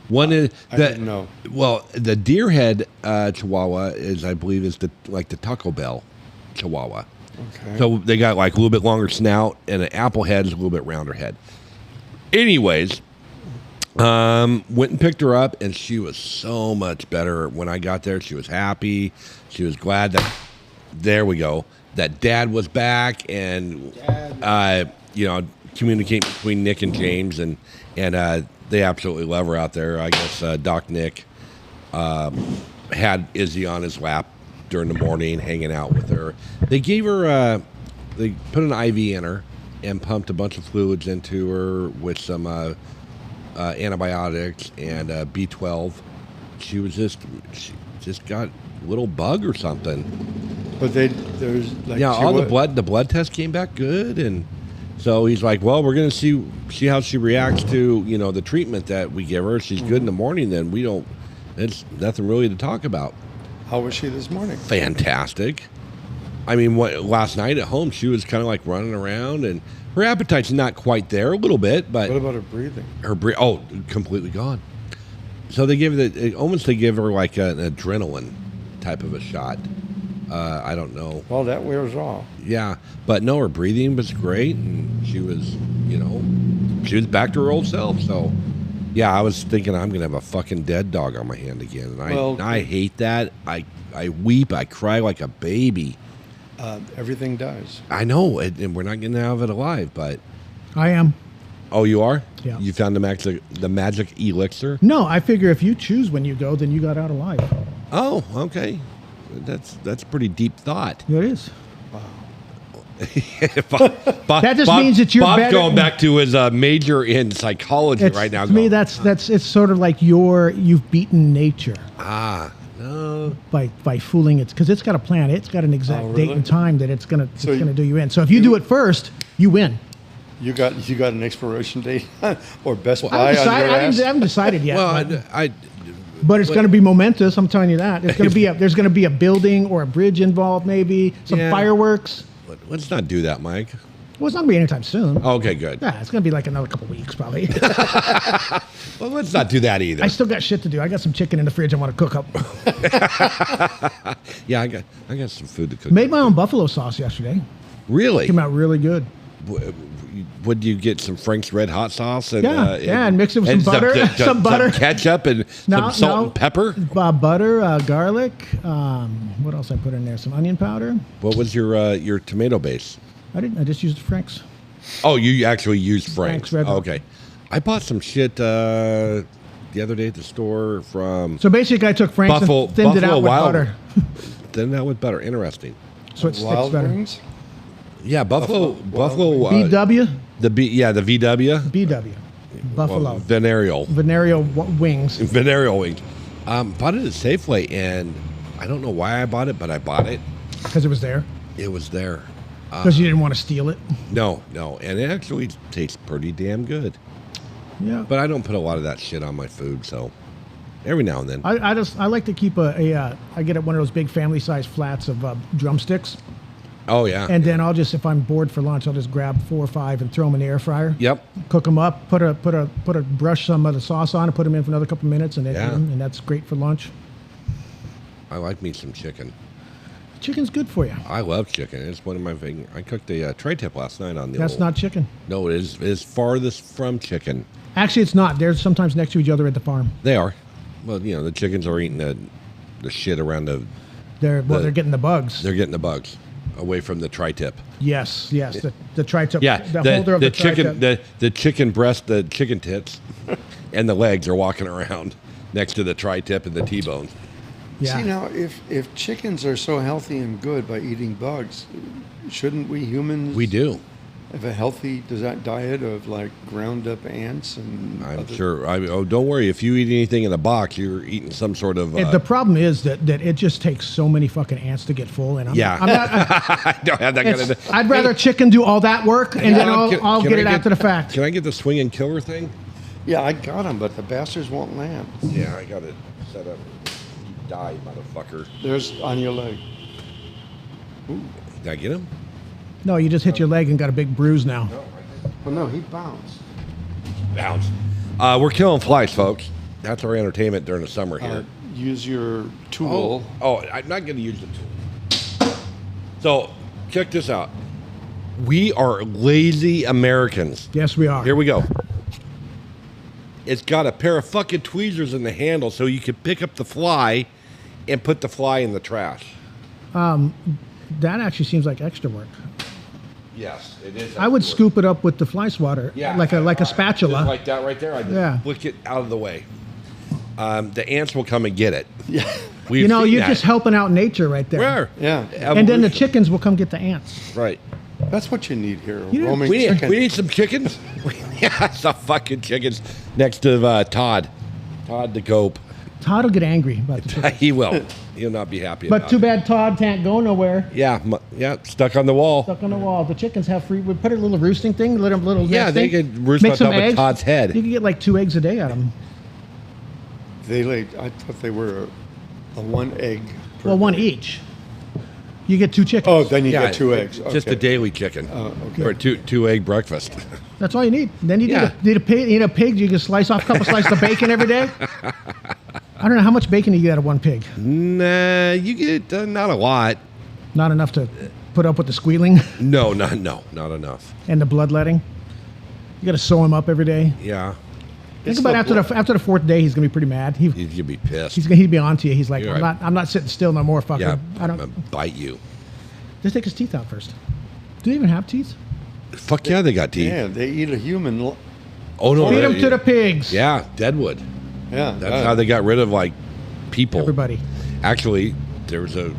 One is I didn't know. Well, the deer head Chihuahua I believe, is the Taco Bell Chihuahua. Okay. So they got like a little bit longer snout, and an apple head is a little bit rounder head. Anyways, Went and picked her up, and she was so much better. When I got there, she was happy. She was glad that, there we go, that Dad was back, and, communicate between Nick and James, and they absolutely love her out there. I guess Doc Nick had Izzy on his lap during the morning, hanging out with her. They gave her, they put an IV in her and pumped a bunch of fluids into her with some antibiotics and B12. She just got a little bug or something. But there's like All the blood test came back good, and so he's like, well, we're gonna see how she reacts to the treatment that we give her. If she's good in the morning, then it's nothing really to talk about. How was she this morning? Fantastic. I mean, last night at home, she was kind of like running around, and her appetite's not quite there, a little bit, but What about her breathing? Completely gone. So they give her like an adrenaline type of a shot. I don't know. Well, that wears off. Yeah, but no, her breathing was great, and she was back to her old self. So, yeah, I was thinking I'm gonna have a fucking dead dog on my hand again, and I hate that. I weep, I cry like a baby. Everything dies. I know, and we're not getting out of it alive, but I am. Oh, you are? Yeah. You found the magic elixir? No, I figure if you choose when you go, then you got out alive. Oh, okay. That's pretty deep thought. It is. That just means that you're Bob's better- going back to his major in psychology right now. To me, it's sort of like you've beaten nature no. by fooling it, because it's got a plan. It's got an exact really? date and time that it's gonna you- do you in. So if you do it first, you win. You got an expiration date or Best Buy on your I ass? haven't decided yet. Well, but it's going to be momentous. I'm telling you that. It's going to be there's going to be a building or a bridge involved, maybe some Yeah. fireworks. let's not do that, Mike. Well, it's not going to be anytime soon. Okay, good. Yeah, it's going to be like another couple weeks probably. Well, let's not do that either. I still got shit to do. I got some chicken in the fridge I want to cook up. Yeah, I got some food to cook. Made my own buffalo sauce yesterday. Really? Came out really good. Would you get some Frank's Red Hot Sauce and and mix it with some butter, some butter, ketchup, and some salt and pepper? Butter, garlic. What else I put in there? Some onion powder. What was your tomato base? I didn't. I just used Frank's. Oh, you actually used Frank's Frank's. Red Hot. Okay, I bought some shit the other day at the store from So basically, I took Frank's and thinned it out with butter. Thinned it out with butter. Interesting. So it sticks Wild better. Wings? Yeah, Buffalo. BW. The VW. BW. Buffalo. Venereal Wings. Venereal wings. Bought it at Safeway, and I don't know why I bought it, but I bought it. Because it was there. It was there. Because you didn't want to steal it. No, and it actually tastes pretty damn good. Yeah. But I don't put a lot of that shit on my food, so every now and then. I like to keep I get one of those big family size flats of drumsticks. Oh yeah. And then if I'm bored for lunch, I'll just grab 4 or 5 and throw them in the air fryer. Yep. Cook them up, brush some of the sauce on, and put them in for another couple minutes, and then eat Yeah. 'em, and that's great for lunch. I like me some chicken. Chicken's good for you. I love chicken. It's one of my favorite. I cooked a tri-tip last night on the. That's not chicken. No, it is farthest from chicken. Actually, it's not. They're sometimes next to each other at the farm. They are. Well, the chickens are eating the shit around They're getting the bugs. They're getting the bugs away from the tri-tip. Yes. The tri-tip. Yeah, The holder of the chicken, tri-tip. the chicken breast, the chicken tits, and the legs are walking around next to the tri-tip and the T-bone. Yeah. See, now, if chickens are so healthy and good by eating bugs, shouldn't we humans We do. have a healthy diet of like ground up ants and I'm other- sure. Don't worry. If you eat anything in a box, you're eating some sort of. The problem is that it just takes so many fucking ants to get full, and I'm not. I don't have that kind of. I'd rather chicken do all that work, and then I'll Can get I it after the fact. Can I get the swing and killer thing? Yeah, I got them, but the bastards won't land. Yeah, I got it set up. You die, motherfucker. There's on your leg. Did I get him? No, you just hit your leg and got a big bruise now. Well, no, he bounced. Bounce. We're killing flies, folks. That's our entertainment during the summer here. Use your tool. Oh, I'm not going to use the tool. So, check this out. We are lazy Americans. Yes, we are. Here we go. it's got a pair of fucking tweezers in the handle so you can pick up the fly and put the fly in the trash. That actually seems like extra work. Yes, it is. I would scoop it up with the fly swatter, like a spatula. Just like that right there. I just flick it out of the way. The ants will come and get it. Yeah. You're just helping out nature right there. Where? Yeah. And then the chickens will come get the ants. Right. That's what you need here. You know, roaming We chicken. need some chickens. Yeah, some fucking chickens next to Todd. Todd the goat. Todd will get angry about the chickens. He will. He'll not be happy But about too it. bad Todd can't go nowhere. Yeah, stuck on the wall. Stuck on the wall. The chickens have free. We put a little roosting thing, little Yeah, nest they thing. could roost Make on some top of eggs. Todd's head. You can get like 2 eggs a day out of them. They laid. I thought they were a 1 egg. Per Well, 1 day. each. You get 2 chickens. Oh, then you Yeah, get 2 eggs. Just Okay. a daily chicken. Oh, okay. Or two egg breakfast. That's all you need. Then you Yeah. need a pig. You can slice off a couple slices of bacon every day. I don't know how much bacon you get out of 1 pig. Nah, you get not a lot. Not enough to put up with the squealing No, not enough. and the bloodletting. You got to sew him up every day. Yeah, Think It's about the after the 4th day, he's gonna be pretty mad. he's gonna be pissed. He'd be on to you. He's like, You're I'm right. not sitting still no more, fucker. Yeah, I I'm don't. gonna bite you. Just take his teeth out first. Do they even have teeth? Fuck yeah, they got teeth. Yeah, they eat a human. Oh no, Feed they- them to the pigs. Yeah, Deadwood. Yeah. That's how they got rid of like people. Everybody. Actually, there was a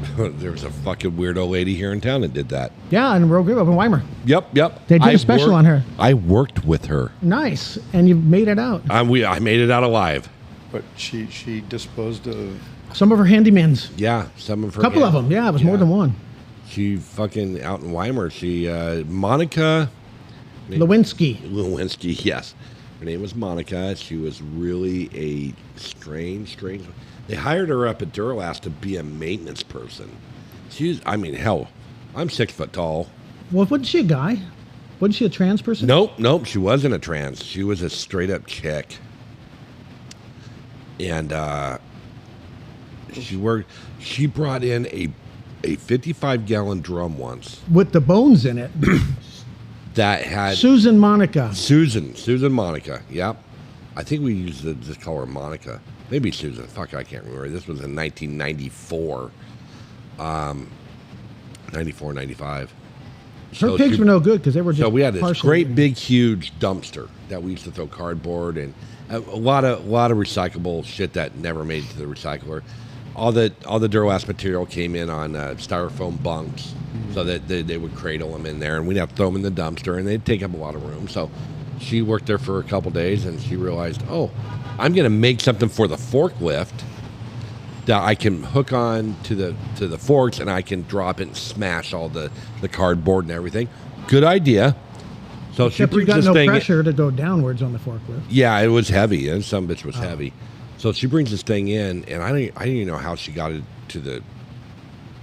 fucking weirdo lady here in town that did that. Yeah, and Rogue River up in Weimar. Yep. They did a special on her. I worked with her. Nice, and you made it out. I made it out alive. But she disposed of. Some of her handymans. Yeah, some of her. A couple of them. Yeah, it was more than one. She fucking out in Weimar. She Monica Lewinsky. Yes, her name was Monica. She was really a strange. They hired her up at Duralast to be a maintenance person. Hell, I'm 6 foot tall. Well, wasn't she a guy? Wasn't she a trans person? Nope. She wasn't a trans. She was a straight up chick. And she brought in a 55-gallon drum once With the bones in it. that had Susan Monica. Susan Monica. Yep. I think we used to just call her Monica. Maybe Susan. Fuck, I can't remember. This was in 1994. 94, 95. Her pigs were no good because they were just So we had this partially great eaten. big huge dumpster that we used to throw cardboard and a lot of recyclable shit that never made it to the recycler. All the Duralast material came in on styrofoam bunks, so that they would cradle them in there, and we'd have to throw them in the dumpster, and they'd take up a lot of room. So she worked there for a couple days, and she realized, oh, I'm going to make something for the forklift that I can hook on to the forks, and I can drop it and smash all the cardboard and everything. Good idea. So Except she you brings got this no thing. pressure to go downwards on the forklift. Yeah, it was heavy, and some bitch was heavy. So she brings this thing in, and I didn't even know how she got it to the.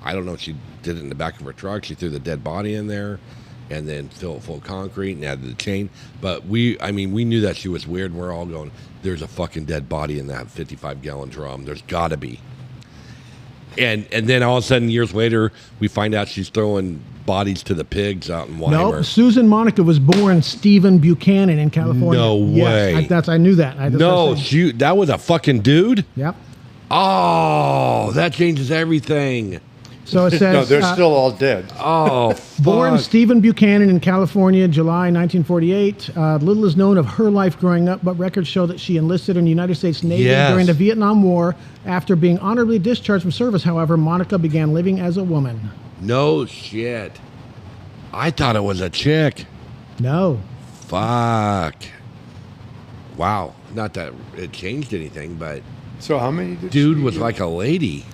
I don't know if she did it in the back of her truck. She threw the dead body in there, and then filled it full of concrete and added the chain. But we knew that she was weird, and we're all going, "There's a fucking dead body in that 55-gallon drum. There's got to be." And then all of a sudden, years later, we find out she's throwing bodies to the pigs out in Weimar. No, Susan Monica was born Stephen Buchanan in California. No way. Yes, I knew that. No, that was a fucking dude. Yep. Oh, that changes everything. So it says No, they're still all dead. Oh, born fuck. Stephen Buchanan in California, July 1948. Little is known of her life growing up, but records show that she enlisted in the United States Navy Yes. during the Vietnam War. After being honorably discharged from service, however, Monica began living as a woman. No shit. I thought it was a chick. No. Fuck. Wow. Not that it changed anything, but So how many did dude she was do? like a lady.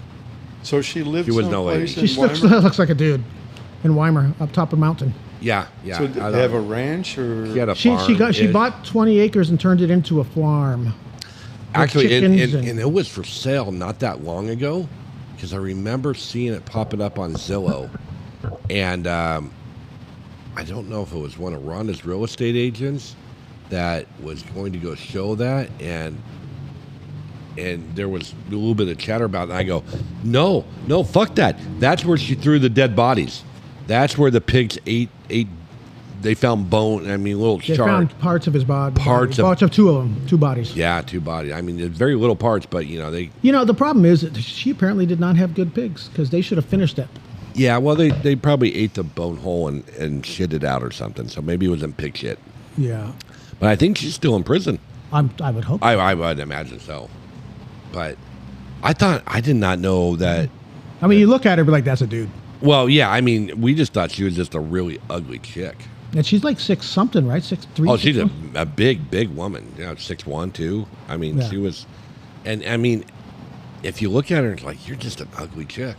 So she lived She was no someplace lady. She in looks, Weimar? looks like a dude in Weimar, up top of a mountain. Yeah. So did they have a ranch or? She had a She farm-ish. bought 20 acres and turned it into a farm. Actually, chickens and it was for sale not that long ago, because I remember seeing it popping up on Zillow, and I don't know if it was one of Rhonda's real estate agents that was going to go show that, and there was a little bit of chatter about it. And I go, no, fuck that. That's where she threw the dead bodies. That's where the pigs ate they found bone. I mean, little They chart. found parts of his body. Parts of- parts of two of them, two bodies. Yeah, two bodies. I mean, there's very little parts, but they. You know, the problem is that she apparently did not have good pigs because they should have finished it. Yeah, well, they probably ate the bone whole and shit it out or something. So maybe it was in pig shit. Yeah, But I think she's still in prison. I would hope. I would imagine so. But I did not know that. I mean, you look at her, be like, that's a dude. Well, yeah, I mean, we just thought she was just a really ugly chick. And she's like 6 something, right? 6'3". Oh, she's 6'1"? a big woman. 6'1", 2". I mean, Yeah. she was, and I mean, if you look at her, it's like you're just an ugly chick.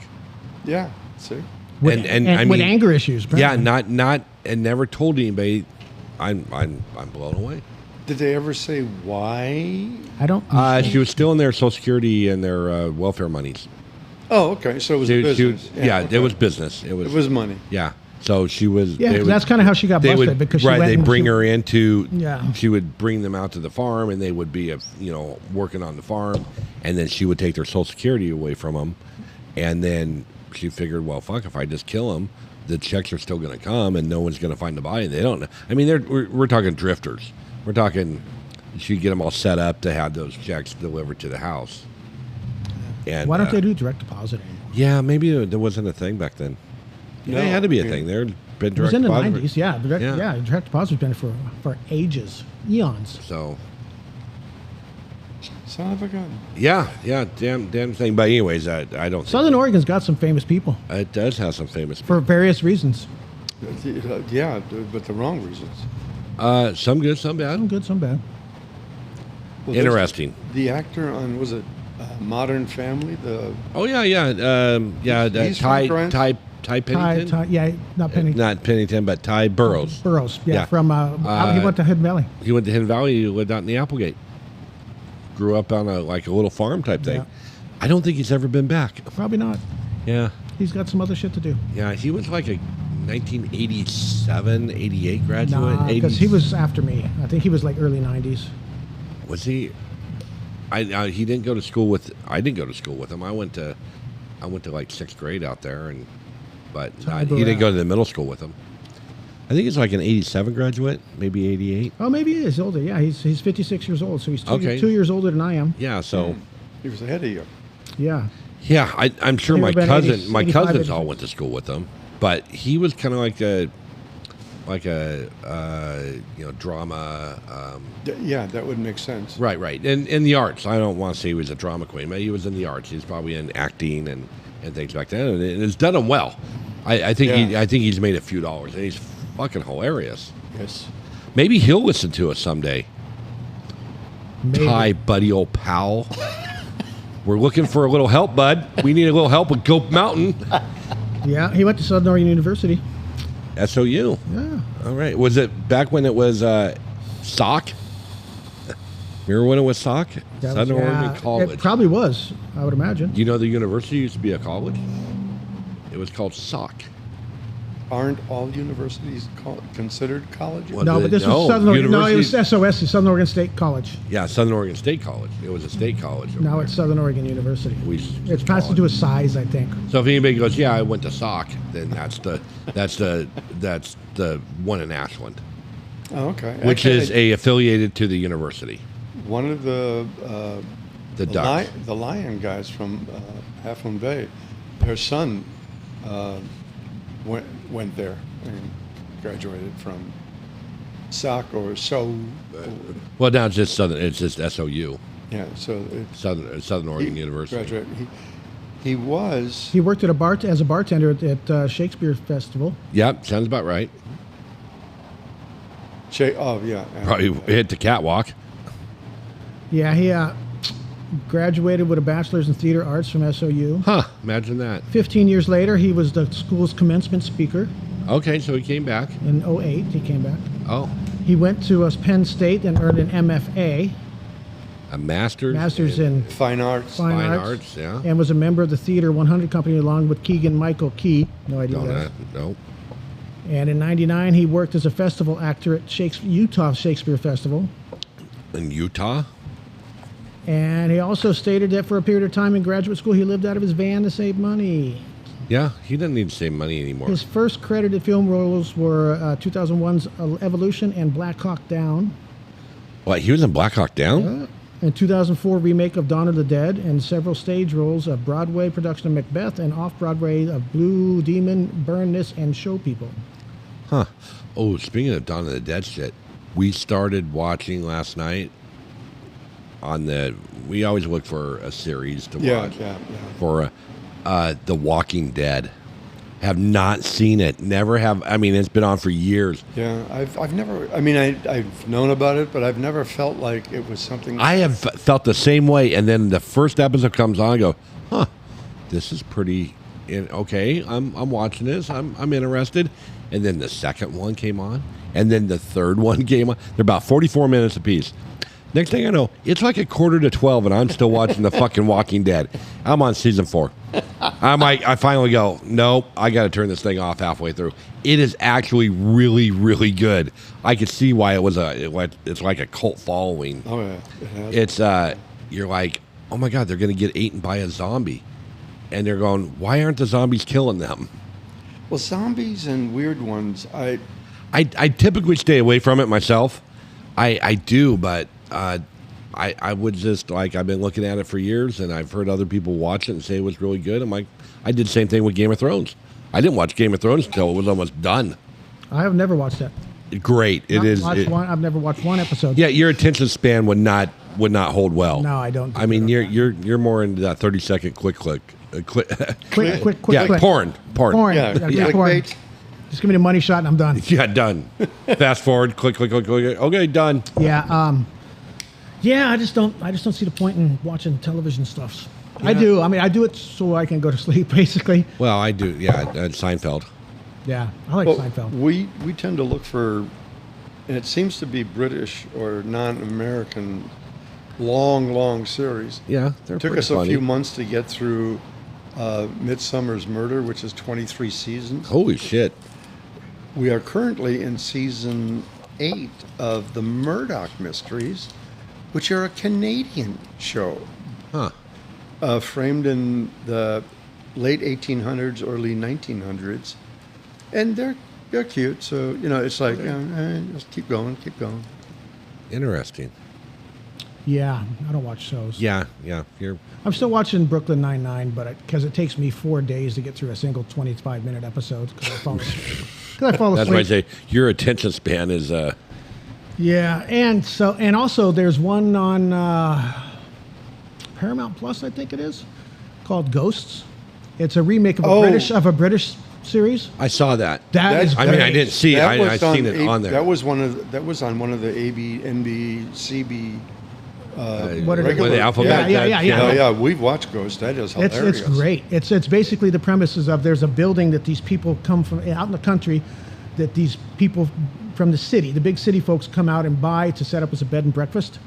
Yeah. See. With, and I with mean, anger issues. Yeah, apparently. not and never told anybody. I'm blown away. Did they ever say why? I don't. She was still in their Social Security and their welfare monies. Oh, okay. So it was a business. Yeah, okay. it was business. It was money. Yeah. So she was. Yeah, they 'cause would- that's kind of how she got they busted would, because she right. went They and bring she- her into. Yeah. She would bring them out to the farm, and they would be, working on the farm, and then she would take their Social Security away from them, and then she figured, well, fuck, if I just kill them, the checks are still going to come, and no one's going to find the body. They don't know. I mean, we're talking drifters. We're talking. She'd get them all set up to have those checks delivered to the house. And Why don't they do direct deposit anymore? Yeah, maybe there wasn't a thing back then. No, it had to be a yeah. thing. There had been It was direct in the deposit. 90s, yeah. Yeah. Direct deposit's been for ages, eons. So Son of a gun. yeah, damn thing. But anyways, I don't. think Southern Oregon's got some famous people It does have some famous. for various reasons. Yeah, but the wrong reasons. Some good, some Some bad. good, some bad. Well, there's Interesting. The actor on was it Modern Family? The Oh yeah. He's from Ty Grant? Pennington. Yeah, not Pennington. Not Pennington, but Ty Burrows. Burroughs, yeah, Yeah. from he went to Hidden Valley. He went to Hidden Valley. He lived out in the Applegate. Grew up on a little farm type thing. Yeah. I don't think he's ever been back. Probably not. Yeah. He's got some other shit to do. Yeah, he was like a 1987, 88 graduate. Nah, 80s. because he was after me. I think he was like early 90s. Was he? He didn't go to school with. I didn't go to school with him. I went to like 6th grade out there, but Ty he didn't go Burrell. to the middle school with him. I think he's like an 87 graduate, maybe 88. Oh, maybe he is older. Yeah, he's 56 years old, so he's Okay. 2 years older than I am. Yeah, so he was ahead of you. Yeah. yeah, I'm sure He my would've been cousin, 80 my 85, cousins all 86. went to school with him, but he was kind of like a drama. Yeah, that would make sense. Right. And in the arts. I don't want to say he was a drama queen, but he was in the arts. He's probably in acting and things like that. And it's done him well. I think Yeah. I think he's made a few dollars, and he's fucking hilarious. Yes. Maybe he'll listen to us someday. Maybe. Ty, buddy, old pal. We're looking for a little help, bud. We need a little help with Goat Mountain. Yeah, he went to Southern Oregon University. SOU. Yeah. All right. Was it back when it was SOC? Remember when it was SOC? That Southern was- Oregon yeah, College. It probably was, I would imagine. You know the university used to be a college? It was called SOC. Aren't all universities considered colleges? Well, No, but this no, was Southern Oregon. No, it was university- SOS, Southern Oregon State College. Yeah, Southern Oregon State College. It was a state college. over Now there. it's Southern Oregon University. We It's passed call it. into a size, I think. So if anybody goes, yeah, I went to SOC, then that's the one in Ashland, Oh, okay. which Actually, is affiliated to the university. one of the The Ducks. the Lion guys from Half Moon Bay. Their son went there and graduated from SOC or so. Well, now it's just Southern. It's just SOU, Yeah, so it's Southern Oregon University. Graduate. He was. He worked at as a bartender at Shakespeare Festival. Yep, sounds about right. Oh yeah. Probably hit the catwalk. Yeah, he graduated with a bachelor's in theater arts from SOU. Huh? Imagine that. 15 years later, he was the school's commencement speaker. Okay, so he came back. In '08, he came back. Oh, He went to Penn State and earned an MFA, a master's. master's in Fine arts. fine Fine arts, arts, yeah. and was a member of the Theater 100 Company along with Keegan Michael Key. No idea No, who that is. no. And in '99, he worked as a festival actor at Utah Shakespeare Festival. In Utah. And he also stated that for a period of time in graduate school, he lived out of his van to save money. Yeah, he doesn't need to save money anymore. His first credited film roles were 2001's Evolution and Black Hawk Down. What, he was in Black Hawk Down? In 2004 remake of Dawn of the Dead, and several stage roles of Broadway production of Macbeth and off-Broadway of Blue Demon, Burn This, and Show People. Huh. Oh, speaking of Dawn of the Dead shit, we started watching last night we always look for a series to watch. Yeah. For The Walking Dead. Have not seen it. Never have. I mean, it's been on for years. Yeah, I've never. I mean, I've known about it, but I've never felt like it was something. I have felt the same way, and then the first episode comes on, I go, huh, this is pretty. Okay, I'm watching this. I'm interested. And then the second one came on, and then the third one came on. They're about 44 minutes apiece. Next thing I know, it's like 11:45, and I'm still watching the fucking Walking Dead. I'm on season 4. I finally go, nope, I got to turn this thing off halfway through. It is actually really, really good. I could see why it's like a cult following. Oh yeah, It's you're like, oh my god, they're gonna get eaten by a zombie, and they're going, why aren't the zombies killing them? Well, zombies and weird ones, I typically stay away from it myself. I do, but I would just like, I've been looking at it for years, and I've heard other people watch it and say it was really good. I'm like, I did the same thing with Game of Thrones. I didn't watch Game of Thrones until it was almost done. I have never watched that. Great, I've never watched one episode. Yeah, your attention span would not hold well. No, I don't. I mean, you're more into that 30-second quick. Quick. Yeah, click. Porn. yeah, porn. clickbait. Just give me the money shot and I'm done. Yeah, done. Fast forward, click. Okay, done. Yeah. Yeah, I just don't see the point in watching television stuff. Yeah. I do. I mean, I do it so I can go to sleep, basically. Well, I do. Yeah, Seinfeld. Yeah, I like Seinfeld. We tend to look for, and it seems to be British or non-American, long series. Yeah, It took us a few months to get through Midsummer's Murder, which is 23 seasons. Holy shit. We are currently in season 8 of the Murdoch Mysteries, which are a Canadian show. Huh. Framed in the late 1800s, early 1900s. And they're cute, so, it's like, just keep going. Interesting. Yeah, I don't watch shows. Yeah. I'm still watching Brooklyn Nine-Nine, but because it takes me 4 days to get through a single 25-minute episode because I fall asleep. That's why I say your attention span is. Yeah, and also there's one on Paramount Plus, I think it is, called Ghosts. It's a remake of a British series. I saw that. That is I mean, I didn't see it. I seen it on there. That was on one of the NBC. What are the alphabet? Yeah. We've watched Ghost. That is hilarious. It's great. It's basically the premises of there's a building that these people come from out in the country, that these people from the city, the big city folks, come out and buy to set up as a bed and breakfast.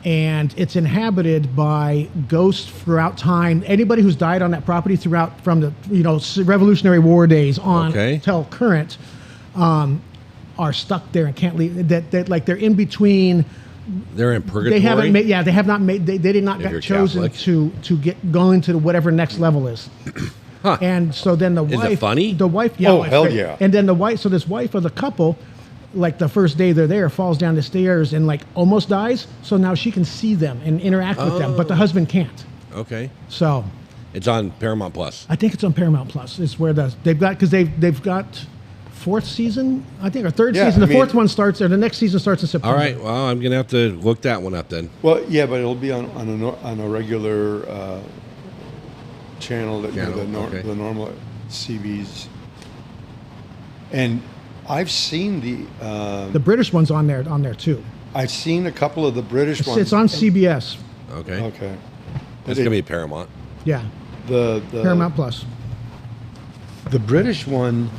And it's inhabited by ghosts throughout time. Anybody who's died on that property throughout from the Revolutionary War days on till current are stuck there and can't leave. That like they're in between. They're in purgatory. They haven't made. Yeah, they have not made. They did not get chosen to get going to whatever next level is. Huh. And so then the wife. Is it funny? The wife. Yeah. Oh, hell yeah. And then the wife. So this wife of the couple, like the first day they're there, falls down the stairs and like almost dies. So now she can see them and interact with them, but the husband can't. Okay. So. It's on Paramount Plus. I think it's on Paramount Plus. It's where they've got because they've got. Fourth season, I think, or third season. The fourth one starts, or the next season starts in September. All right. Well, I'm gonna have to look that one up then. Well, yeah, but it'll be on a regular channel that the normal CBs. And I've seen the British one's on there too. I've seen a couple of the British ones. It's on CBS. Okay. Okay. It's gonna be Paramount. Yeah. The Paramount Plus. The British one.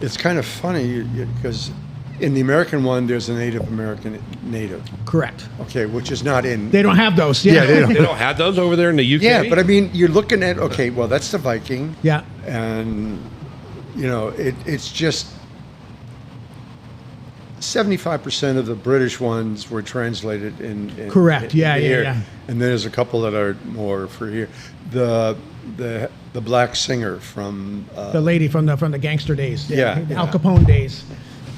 It's kind of funny because in the American one, there's a Native American native. Correct. Okay, which is not in. They don't have those. Yeah, they don't. They don't have those over there in the UK. Yeah, but I mean, you're looking at well, that's the Viking. Yeah. And it's just 75% of the British ones were translated in Correct. in Yeah. here. And then there's a couple that are more for here. the black singer from The lady from the gangster days. Yeah, The yeah. Al Capone days.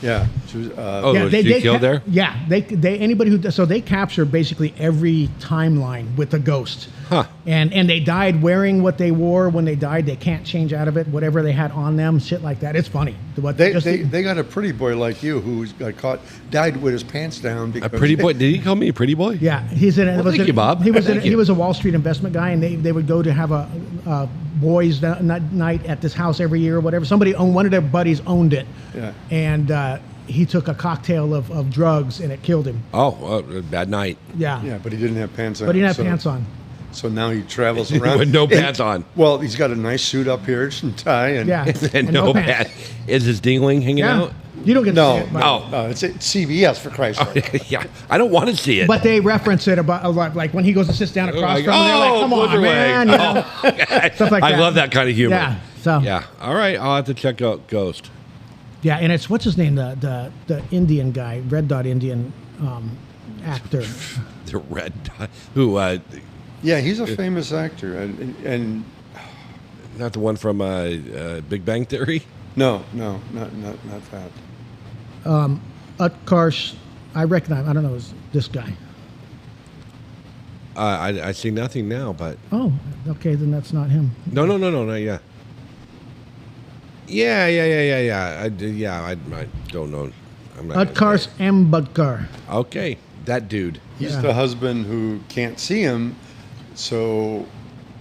yeah. She was, Oh, was she killed there? Yeah, they anybody who so they capture basically every timeline with a ghost. Huh. And they died wearing what they wore when they died. They can't change out of it. Whatever they had on them, shit like that. It's funny. they got a pretty boy like you who got caught, died with his pants down A because pretty boy. Did he call me a pretty boy? Yeah, he's in. Well, thank you, Bob. He was Thank you. he was a Wall Street investment guy, and they would go to have a boys' night at this house every year or whatever. One of their buddies owned it. Yeah. And he took a cocktail of drugs, and it killed him. Oh, bad night. Yeah. Yeah, but he didn't have pants on. But he didn't have so- pants on. So now he travels around With no and- pants on. Well, he's got a nice suit up here and tie, and Yeah. And no pants. pants. Is his dingling hanging Yeah. out? You don't get to see No, it. But, Oh. no, it's at CBS for Christ's sake. Yeah, I don't want to see it. but they reference it about like when he goes and sits down across Like, from him, they're like, oh, come pull on, your man. leg. You know? Oh. Stuff like I that. love that kind of humor. Yeah. So Yeah. All right. I'll have to check out Ghost. yeah, and it's what's his name, the Indian guy, Red Dot Indian actor. The Red Dot. Who? Yeah, he's a famous actor, and Not the one from Big Bang Theory? no, not that. Utkarsh, I recognize. I don't know, is this guy. I see nothing now, but Oh, okay, then that's not him. no, yeah. Yeah. I don't know. I'm not gonna Utkarsh say Ambudkar. it. Okay, that dude. He's Yeah. the husband who can't see him, so.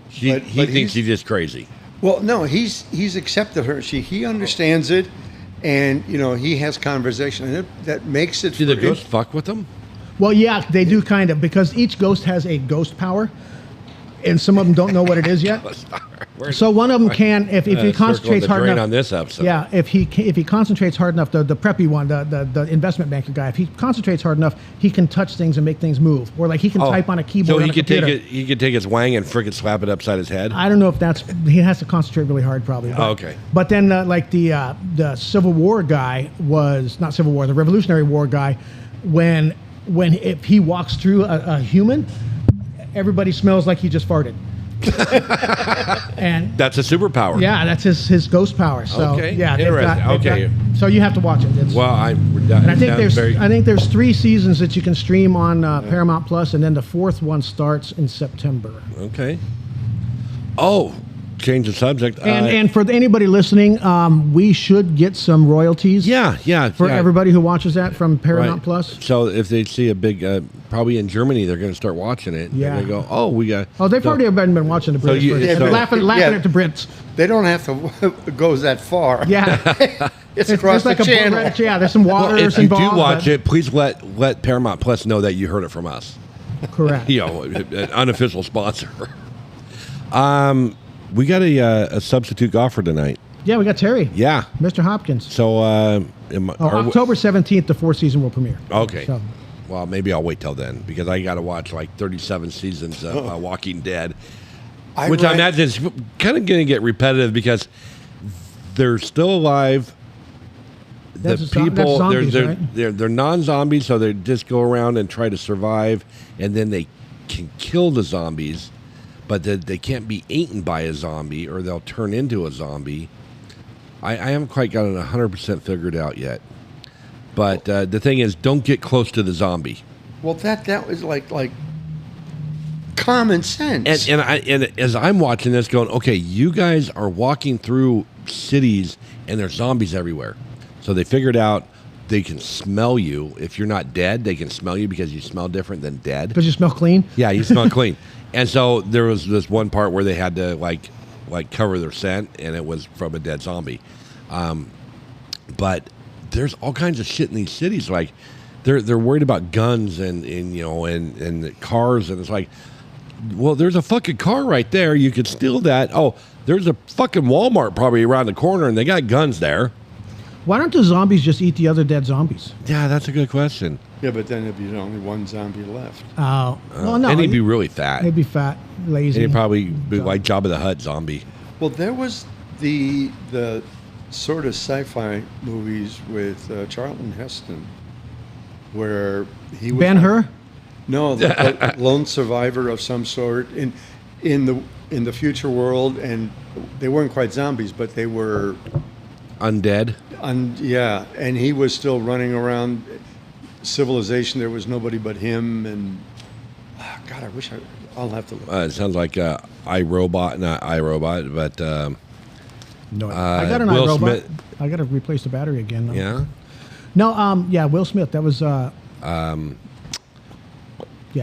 He But thinks he's- he's just crazy. Well, no, he's accepted her. He understands it, and he has conversation, and that makes it. Do the for him- ghosts fuck with him? Well, yeah, they do kind of, because each ghost has a ghost power, and some of them don't know what it is yet. So one of them can, if he concentrates hard enough. on this episode. Yeah, if he concentrates hard enough, the preppy one, the investment banker guy, if he concentrates hard enough, he can touch things and make things move, or like he can type on a keyboard. So on he a could computer. take it. He could take his wang and frickin' slap it upside his head. I don't know if he has to concentrate really hard, probably. But, Oh, okay. But then, like the Civil War guy was not Civil War, the Revolutionary War guy, when if he walks through a human, everybody smells like he just farted. And That's a superpower. yeah, that's his ghost power. So Okay, yeah, interesting. Okay. so you have to watch it. It's, Well, and I think there's 3 seasons that you can stream on Paramount Plus, and then the 4th one starts in September. Okay. Oh, change the subject. And for anybody listening, we should get some royalties. yeah. For everybody who watches that from Paramount Right. Plus. So if they see a big, probably in Germany, they're going to start watching it. Yeah. And they go, oh, we got. Oh, they've so- already been watching the British you- version. so- laughing Yeah. at the Brits. They don't have to go that far. Yeah, It's across the like channel. Yeah, there's some water Well, if you involved. do watch but- it, please let Paramount Plus know that you heard it from us. correct. You know, an unofficial sponsor. We got a substitute golfer tonight. Yeah, we got Terry. Yeah. Mr. Hopkins. So, October 17th, the 4th season will premiere. Okay. So, Well, maybe I'll wait till then because I got to watch like 37 seasons of Walking Dead, which I imagine is kind of going to get repetitive because they're still alive. The That's people, zombies, they're, right? they're non-zombies, so they just go around and try to survive, and then they can kill the zombies, but they can't be eaten by a zombie or they'll turn into a zombie. I haven't quite got it 100% figured out yet. But the thing is, don't get close to the zombie. Well, that was like common sense. And as I'm watching this, going, okay, you guys are walking through cities and there's zombies everywhere. So they figured out they can smell you. If you're not dead, they can smell you because you smell different than dead. does you smell clean? Yeah, you smell clean. And so there was this one part where they had to like cover their scent, and it was from a dead zombie. But there's all kinds of shit in these cities. Like they're worried about guns and cars, and it's like, well, there's a fucking car right there. You could steal that. Oh, there's a fucking Walmart probably around the corner, and they got guns there. Why don't the zombies just eat the other dead zombies? Yeah, that's a good question. Yeah, but then there'd be only one zombie left. Oh, well, no. And he'd be really fat. They'd be fat, lazy. And he'd probably be like Jabba the Hutt zombie. Well, there was the sort of sci-fi movies with Charlton Heston, where he was Ben-Hur? No, the lone survivor of some sort. In in the future world, and they weren't quite zombies, but they were, Undead. yeah. And he was still running around civilization. There was nobody but him, and God, I'll have to look. It sounds like iRobot, not iRobot, but No, I got an Will iRobot. Smith. I got to replace the battery again. Though. Yeah. No, yeah, Will Smith. That was. Yeah,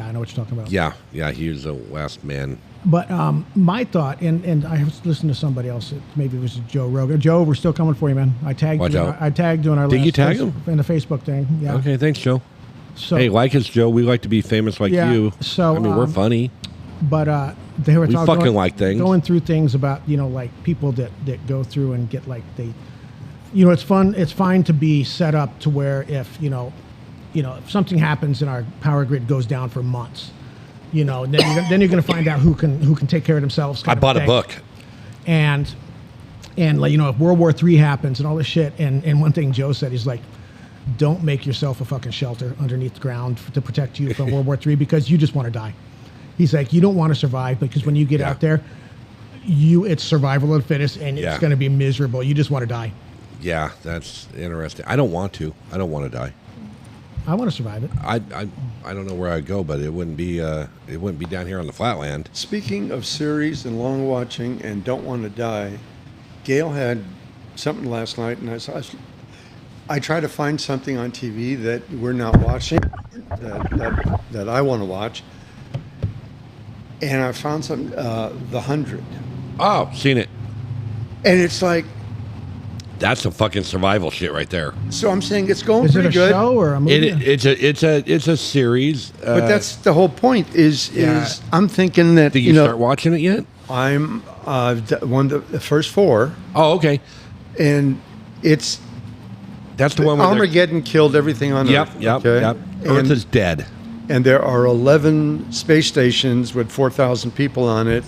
I know what you're talking about. Yeah, he was the last man. But my thought, and I was listening to somebody else. Maybe it was Joe Rogan. Joe, we're still coming for you, man. I tagged. Watch you. out. I tagged you on our. Did last you tag face- him? in the Facebook thing? Yeah. Okay, thanks, Joe. So, Hey, like us, Joe. We like to be famous like Yeah, you. so, I mean, we're funny. but they were We talking fucking like things. going through things about like people that go through and get like they, it's fun. It's fine to be set up to where if if something happens and our power grid goes down for months, then you're going to find out who can take care of themselves. I kind of bought a thing. book. And like if World War III happens and all this shit, and one thing Joe said, he's like, don't make yourself a fucking shelter underneath the ground to protect you from World War III because you just want to die. He's like, you don't want to survive because when you get out there, it's survival of the fittest, and it's going to be miserable. You just want to die. Yeah, that's interesting. I don't want to. I don't want to die. I want to survive it. I don't know where I'd go, but it wouldn't be down here on the flatland. Speaking of series and long watching and don't want to die, Gail had something last night, and I try to find something on TV that we're not watching that I want to watch, and I found something, The 100, Oh, seen it. and it's like, That's some fucking survival shit right there. so I'm saying it's going Is it pretty a good. show or a movie? It's a series. But that's the whole point. Is I'm thinking that Did you start watching it yet? I'm one of the first four, Oh, okay. and it's That's the one where they're- Armageddon killed everything on Yep, Earth. yep, okay? yep. Earth And, is dead. and there are 11 space stations with 4,000 people on it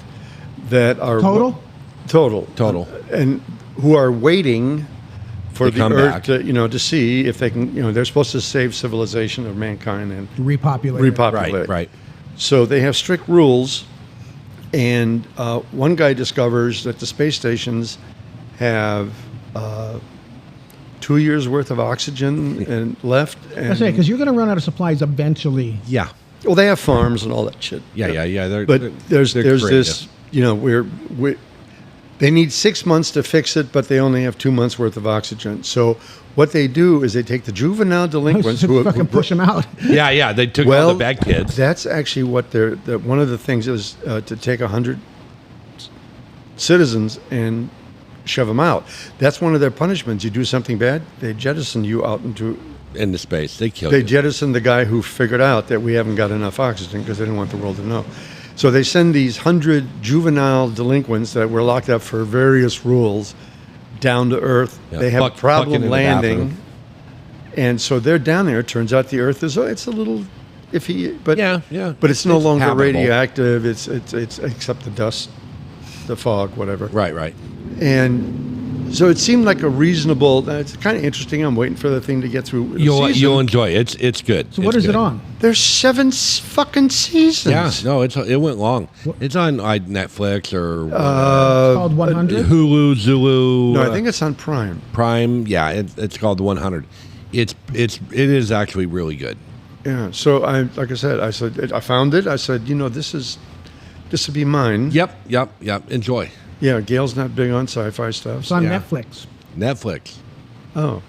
that are Total? total, and who are waiting for To the come Earth back. to see if they can. They're supposed to save civilization of mankind and Repopulate. repopulate. Right. So they have strict rules, and one guy discovers that the space stations have 2 years worth of oxygen and left. And, I say because you're going to run out of supplies eventually. Yeah. well, they have farms and all that shit. Yeah. They're, But there's creative. this. They need 6 months to fix it, but they only have 2 months worth of oxygen. So what they do is they take the juvenile delinquents who fucking push them out. Yeah. They took all the bad kids. That's actually what one of the things is to take 100 citizens and shove them out. That's one of their punishments. You do something bad, they jettison you out into. Into space. They killed They you. jettison the guy who figured out that we haven't got enough oxygen because they didn't want the world to know. So they send these 100 juvenile delinquents that were locked up for various rules down to Earth. Yeah, They have a fucking problem in the landing. bathroom. And so they're down there. It turns out the Earth it's a little iffy, but Yeah. but it's no longer habitable. radioactive. It's except the dust, the fog, whatever. Right. And so it seemed like a reasonable. It's kind of interesting. I'm waiting for the thing to get through. The You'll season. enjoy it. It's good. So what It's is it good. on? There's 7 fucking seasons. Yeah. No, it went long. It's on Netflix or It's called 100. Hulu, Zulu. No, I think it's on Prime. Prime. Yeah, it's called the 100. It is actually really good. Yeah. So like I said, I found it. I said, this would be mine. Yep. Enjoy. Yeah. Gail's not big on sci-fi stuff. It's on Yeah. Netflix Netflix. Oh.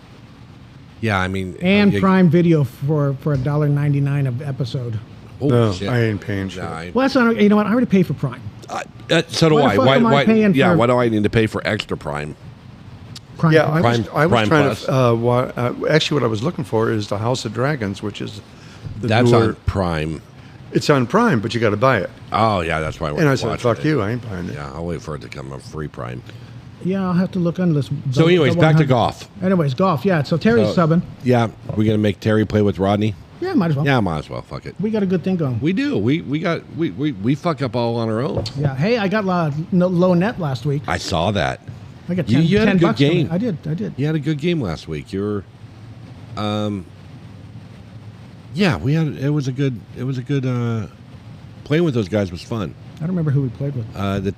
Yeah, I mean. and you- Prime Video for $1.99 an episode. Oh, No, shit. I ain't paying shit. Nah, Well, that's not. You know what? I already pay for Prime. so do Why the I. fuck am I paying Yeah. for- Why do I need to pay for extra Prime? Prime. Yeah, Plus. I was Prime trying Plus. to. Actually, what I was looking for is the House of Dragons, which is the That's newer. on Prime. It's on Prime, but you got to buy it. Oh yeah, that's why. And I said, "Fuck you, I ain't buying it." Yeah, I'll wait for it to come on free Prime. Yeah, I'll have to look on this. So, anyways, the back to 100. golf. Anyways, golf. Yeah. So Terry's So- subbing. Yeah, we're gonna make Terry play with Rodney. Yeah, might as well. Yeah, might as well. Fuck it. We got a good thing going. We do. We fuck up all on our own. Yeah. Hey, I got low net last week. I saw that. I got You- 10, you had a 10 good bucks from game. it. I did. You had a good game last week. Yeah, it was a good playing with those guys was fun. I don't remember who we played with. The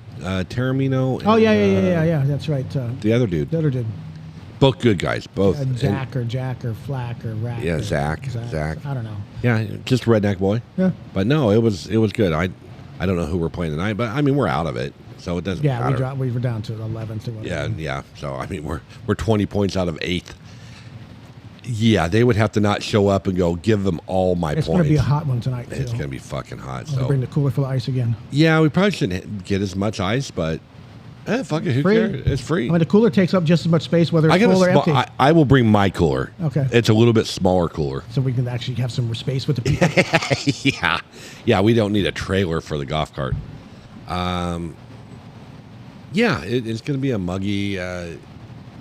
Taramino. Oh, and, yeah. That's right. The other dude. The other dude. Both good guys. Both. Jack or Flack or Rack. Yeah, or Zach. I don't know. Yeah, just redneck boy. Yeah. But no, it was good. I don't know who we're playing tonight, but I mean we're out of it, so it doesn't Yeah, matter. we were down to 11th or whatever. Yeah. So I mean we're 20 points out of 8th. Yeah, they would have to not show up and go give them all my It's points. going to be a hot one tonight, too. It's going to be fucking hot. I'll So bring the cooler full of ice again. yeah, we probably shouldn't get as much ice, but fuck it, who Free. cares? It's free. I mean, the cooler takes up just as much space, whether it's full or empty. I will bring my cooler. Okay. It's a little bit smaller cooler. So we can actually have some space with the people. Yeah, we don't need a trailer for the golf cart. Yeah, it's going to be a muggy. I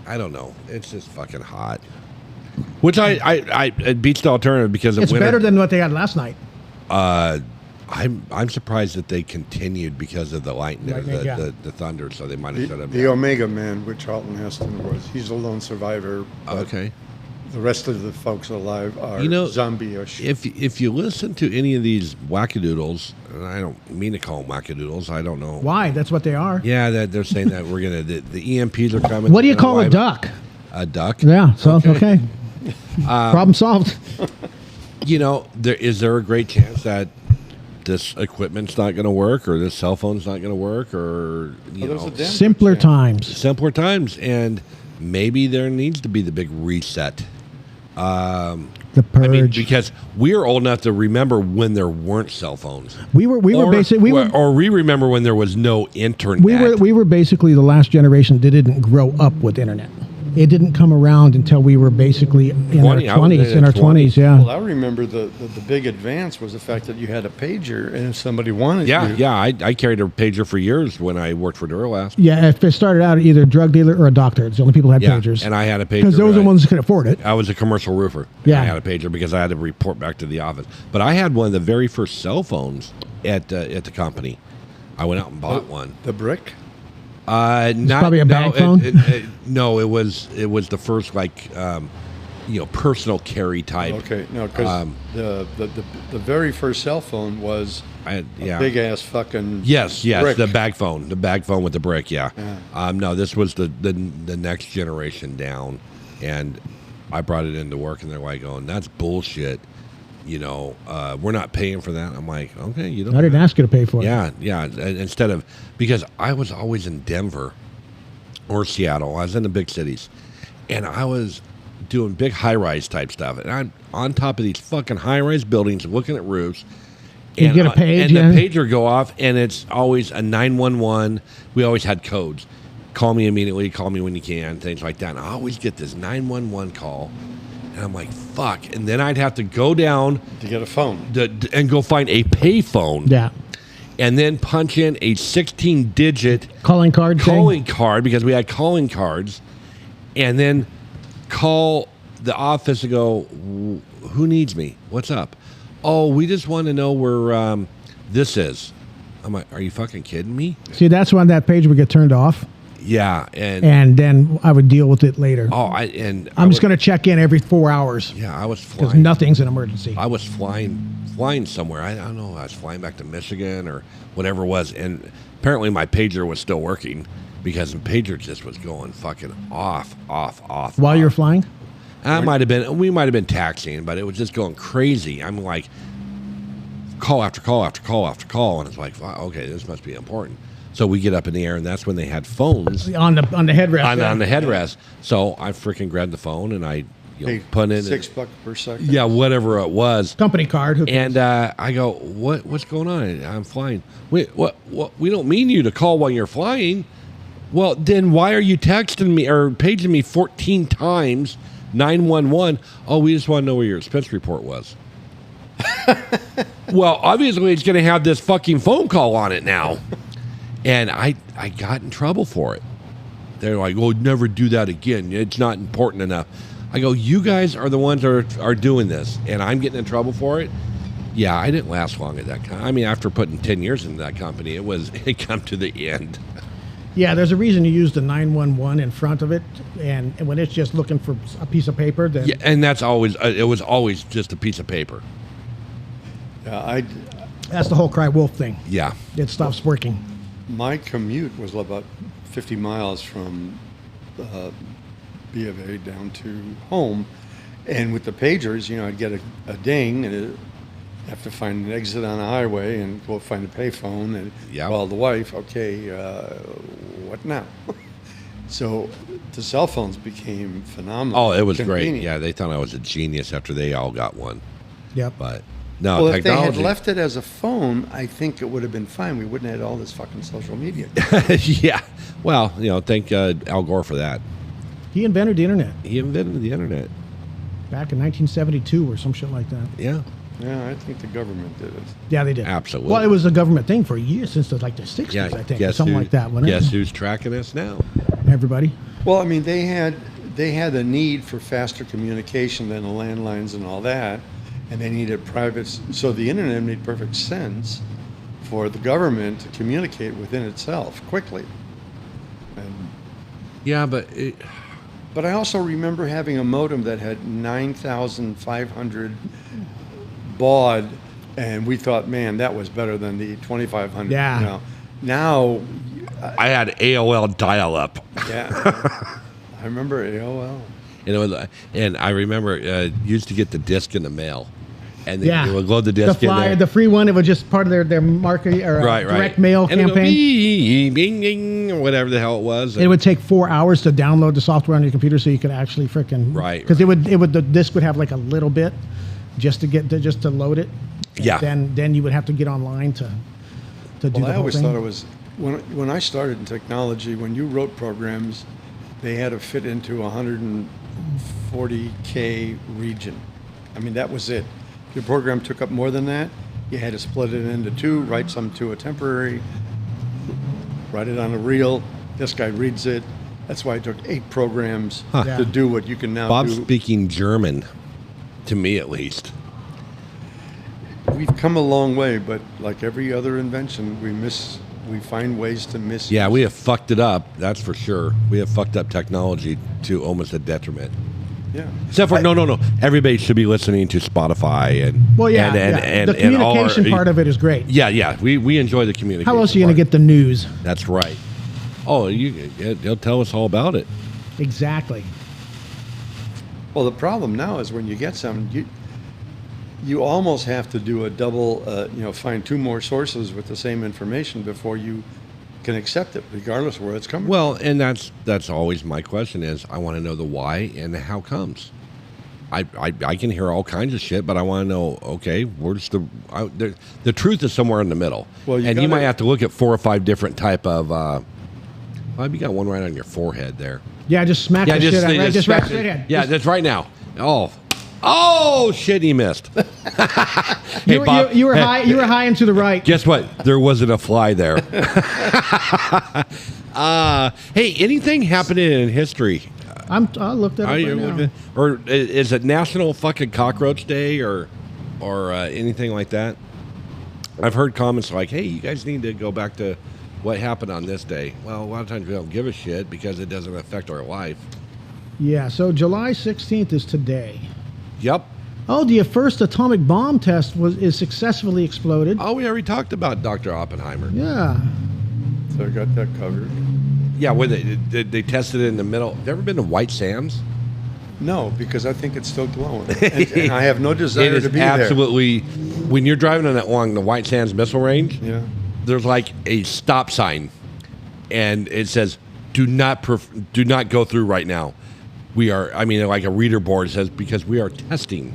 don't know. It's just fucking hot. Which it beats the alternative because of It's winter. better than what they had last night. I'm surprised that they continued because of the lightning, Yeah. the thunder. So they might have shut up. The Omega Man, which Charlton Heston was, he's a lone survivor. But Okay. The rest of the folks alive are zombie-ish. If you listen to any of these wackadoodles, and I don't mean to call them wackadoodles, I don't know. Why? That's what they are. Yeah, that they're saying that we're gonna the EMPs are coming. What do you call a duck? A duck. Yeah, so, okay. Problem solved. You know, is there a great chance that this equipment's not going to work, or this cell phone's not going to work, or there's a Denver Simpler chance. times. simpler times, and maybe there needs to be the big reset. The purge. I mean, because we're old enough to remember when there weren't cell phones. we were basically we remember when there was no internet. we were basically the last generation that didn't grow up with internet. It didn't come around until we were basically in our 20s. Yeah. Well, I remember the big advance was the fact that you had a pager, and if somebody wanted you. Yeah. I carried a pager for years when I worked for Duralast. Yeah, if it started out either a drug dealer or a doctor, it's the only people who had Yeah, pagers. and I had a pager. Because those are the ones who could afford it. I was a commercial roofer. Yeah. I had a pager because I had to report back to the office. But I had one of the very first cell phones at the company. I went out and bought one. The brick? Not probably a bag phone? No, it was the first personal carry type. Okay, no, because the very first cell phone was a big-ass fucking Yes, brick. the bag phone with the brick. Yeah. No, this was the next generation down, and I brought it into work, and they're like, "Oh, that's bullshit." We're not paying for that. I'm like, okay, you don't. I didn't ask you to pay for it. Yeah. And instead of, because I was always in Denver or Seattle, I was in the big cities, and I was doing big high-rise type stuff, and I'm on top of these fucking high-rise buildings, looking at roofs. You get a page, and the pager go off, and it's always a 911. We always had codes. Call me immediately. Call me when you can. Things like that. And I always get this 911 call. And I'm like, fuck. And then I'd have to go down to get a phone and go find a pay phone. Yeah. And then punch in a 16-digit calling card because we had calling cards. And then call the office and go, who needs me? What's up? Oh, we just want to know where this is. I'm like, are you fucking kidding me? See, that's when that page would get turned off. Yeah, and then I would deal with it later. Oh, I'm just going to check in every 4 hours. Yeah, I was flying. Because nothing's an emergency. I was flying somewhere. I don't know. I was flying back to Michigan or whatever it was, and apparently my pager was still working because the pager just was going fucking off. While you're flying? We might have been taxiing, but it was just going crazy. I'm like, call after call after call after call, and it's like, okay, this must be important. So we get up in the air, and that's when they had phones on the headrest. On the headrest. So I freaking grabbed the phone and I put in $6 per second. Yeah, whatever it was. Company card. And I go, what's going on? I'm flying. Wait, what? We don't mean you to call while you're flying. Well, then why are you texting me or paging me 14 times 911? Oh, we just want to know where your expense report was. Well, obviously it's going to have this fucking phone call on it now. And I got in trouble for it. They're like, oh, never do that again. It's not important enough. I go, you guys are the ones that are doing this, and I'm getting in trouble for it? Yeah, I didn't last long at that company. I mean, after putting 10 years into that company, it come to the end. Yeah, there's a reason you use the 911 in front of it, and when it's just looking for a piece of paper, then... Yeah, and that's always, it was always just a piece of paper. Yeah, That's the whole cry wolf thing. Yeah. It stops working. My commute was about 50 miles from B of A down to home. And with the pagers, I'd get a ding and have to find an exit on a highway and go find a payphone and call the wife. Okay, what now? So the cell phones became phenomenal. Oh, it was convenient. great. Yeah, they thought I was a genius after they all got one. Yep. But no, Well, if they technology. had left it as a phone, I think it would have been fine. We wouldn't have had all this fucking social media. Yeah. Well, thank Al Gore for that. He invented the internet He invented the internet. back in 1972 or some shit like that. Yeah. Yeah, I think the government did it. Yeah, they did. Absolutely. Well, it was a government thing for years, since the 60s, Yeah. I think, or something like that. Wasn't Guess it? who's tracking us now? Everybody. Well, I mean, they had a need for faster communication than the landlines and all that, and they needed private. So the internet made perfect sense for the government to communicate within itself quickly. And, Yeah, but but I also remember having a modem that had 9,500 baud, and we thought, man, that was better than the 2,500. Yeah. Now, I had AOL dial-up. yeah, I remember AOL. And I remember used to get the disc in the mail, and Yeah. they would load the The disc in flyer, there. the free one, it was just part of their marketing or direct mail And it'd go, campaign. bing, bing, bing, or whatever the hell it was. It would take 4 hours to download the software on your computer, so you could actually freaking because Right. the disc would have like a little bit just to load it. And Yeah. Then you would have to get online to do Well, the I whole always thing. thought it was when I started in technology. When you wrote programs, they had to fit into 140K region. I mean, that was it. If your program took up more than that, you had to split it into two, write some to a temporary, write it on a reel. This guy reads it. That's why it took 8 programs Yeah. to do what you can now Bob's do. speaking German, to me at least. We've come a long way, but like every other invention, we find ways to misuse. Yeah, we have fucked it up. That's for sure. We have fucked up technology to almost a detriment. Yeah. Except for no. Everybody should be listening to Spotify and Well, yeah, and the communication all our, part of it is great. Yeah. We enjoy the communication. How else are you going to part. get the news? That's right. Oh, they'll tell us all about it. Exactly. Well, the problem now is when you get something, you almost have to do a double, find 2 more sources with the same information before you can accept it, regardless of where it's coming Well, and that's always my question is I want to know the why and the how comes. I can hear all kinds of shit, but I want to know, okay, where's the truth is somewhere in the middle. Well, you might have to look at 4 or 5 different type of, you got one right on your forehead there. Yeah, just smack the shit out. Right? Just right ahead. Yeah, that's right now. Oh, shit, he missed. Hey, You were, Bob, you were hey, high. You were high and to the right. Guess what? There wasn't a fly there. Hey, anything happening in history? I looked at it right now. Or is it National fucking Cockroach Day or anything like that? I've heard comments like, "Hey, you guys need to go back to what happened on this day." Well, a lot of times we don't give a shit because it doesn't affect our life. Yeah. So July 16th is today. Yep. Oh, the first atomic bomb test is successfully exploded. Oh, we already talked about Dr. Oppenheimer. Yeah. So I got that covered. Yeah, where they tested it in the middle. Have you ever been to White Sands? No, because I think it's still glowing, and I have no desire It is to be absolutely. When you're driving along the White Sands Missile Range, there. Yeah. there's like a stop sign, and it says, "Do not go through right now." We are. I mean, like a reader board says because we are testing,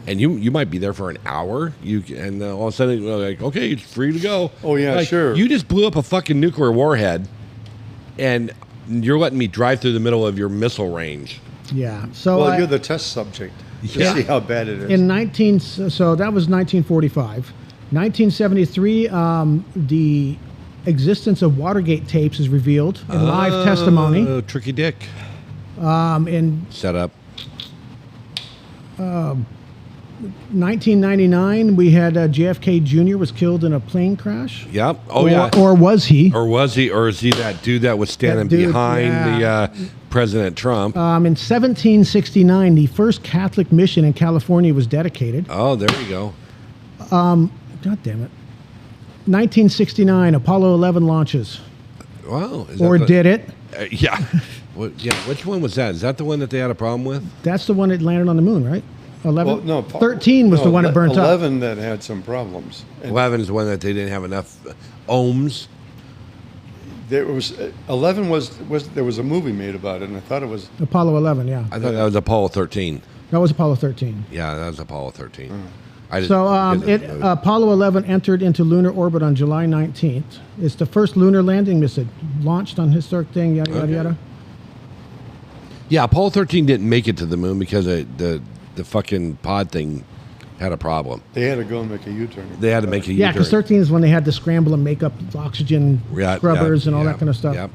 and you might be there for an hour. And all of a sudden, you're like, okay, it's free to go. Oh, yeah, Like, sure. You just blew up a fucking nuclear warhead, and you're letting me drive through the middle of your missile range. Yeah. So Well, you're the test subject to Yeah. see how bad it is. so that was 1945. 1973, the existence of Watergate tapes is revealed in live testimony. Tricky Dick. In Set up. 1999, we had JFK Jr. was killed in a plane crash. Yep. Oh, yeah. Or was he? Or was he? Or is he that dude that was standing That dude, behind yeah. the President Trump? In 1769, the first Catholic mission in California was dedicated. Oh, there you go. God damn it. 1969, Apollo 11 launches. Wow. Is Or that did it? Yeah. Yeah. Which one was that? Is that the one that they had a problem with? That's the one that landed on the moon, right? 11? Well, no, 13 was the one that burnt 11 that had some problems. And 11 is the one that they didn't have enough ohms. there was 11 was there was a movie made about it, and I thought it was up. Apollo 11, yeah. I thought that was Apollo 13. That was Apollo 13. Yeah, that was Apollo 13. Mm. I just, So because of the movie. Apollo 11 entered into lunar orbit on July 19th. It's the first lunar landing mission launched on historic thing, yada, yada, Okay. yada. Yeah, Apollo 13 didn't make it to the moon because the fucking pod thing had a problem. they had to go and make a U-turn. They had to make a Yeah, because U-turn. 13 is when they had to scramble and make up oxygen Yeah, scrubbers yeah, and all yeah, that kind of stuff. Yep.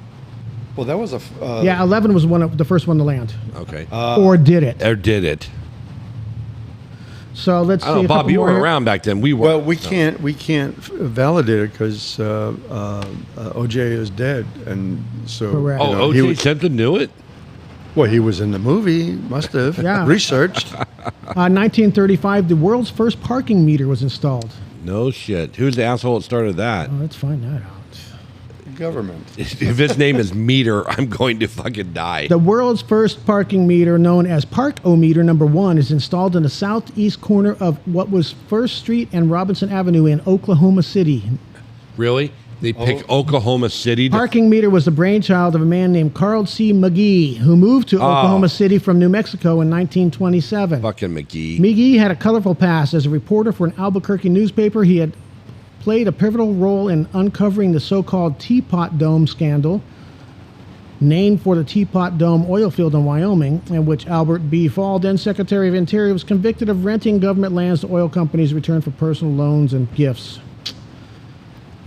Well, that was a Yeah, 11 was the first one to land. Okay. Or did it? Or did it? So let's I see. don't know, a Bob. couple You more weren't here. around back then. We were. Well, we can't validate it because OJ is dead, and so Correct. Oh, you know, O.J. Simpson knew it. well, he was in the movie, must have Yeah. researched. 1935, the world's first parking meter was installed. No shit. Who's the asshole that started that? Oh, let's find that out. Government. If his name is Meter, I'm going to fucking die. The world's first parking meter, known as Park-O-Meter number 1, is installed in the southeast corner of what was First Street and Robinson Avenue in Oklahoma City. Really? They picked Oklahoma City. Parking meter was the brainchild of a man named Carl C. McGee, who moved to Oklahoma City from New Mexico in 1927. Fucking McGee. McGee had a colorful past. As a reporter for an Albuquerque newspaper, he had played a pivotal role in uncovering the so-called Teapot Dome scandal, named for the Teapot Dome oil field in Wyoming, in which Albert B. Fall, then Secretary of Interior, was convicted of renting government lands to oil companies in return for personal loans and gifts.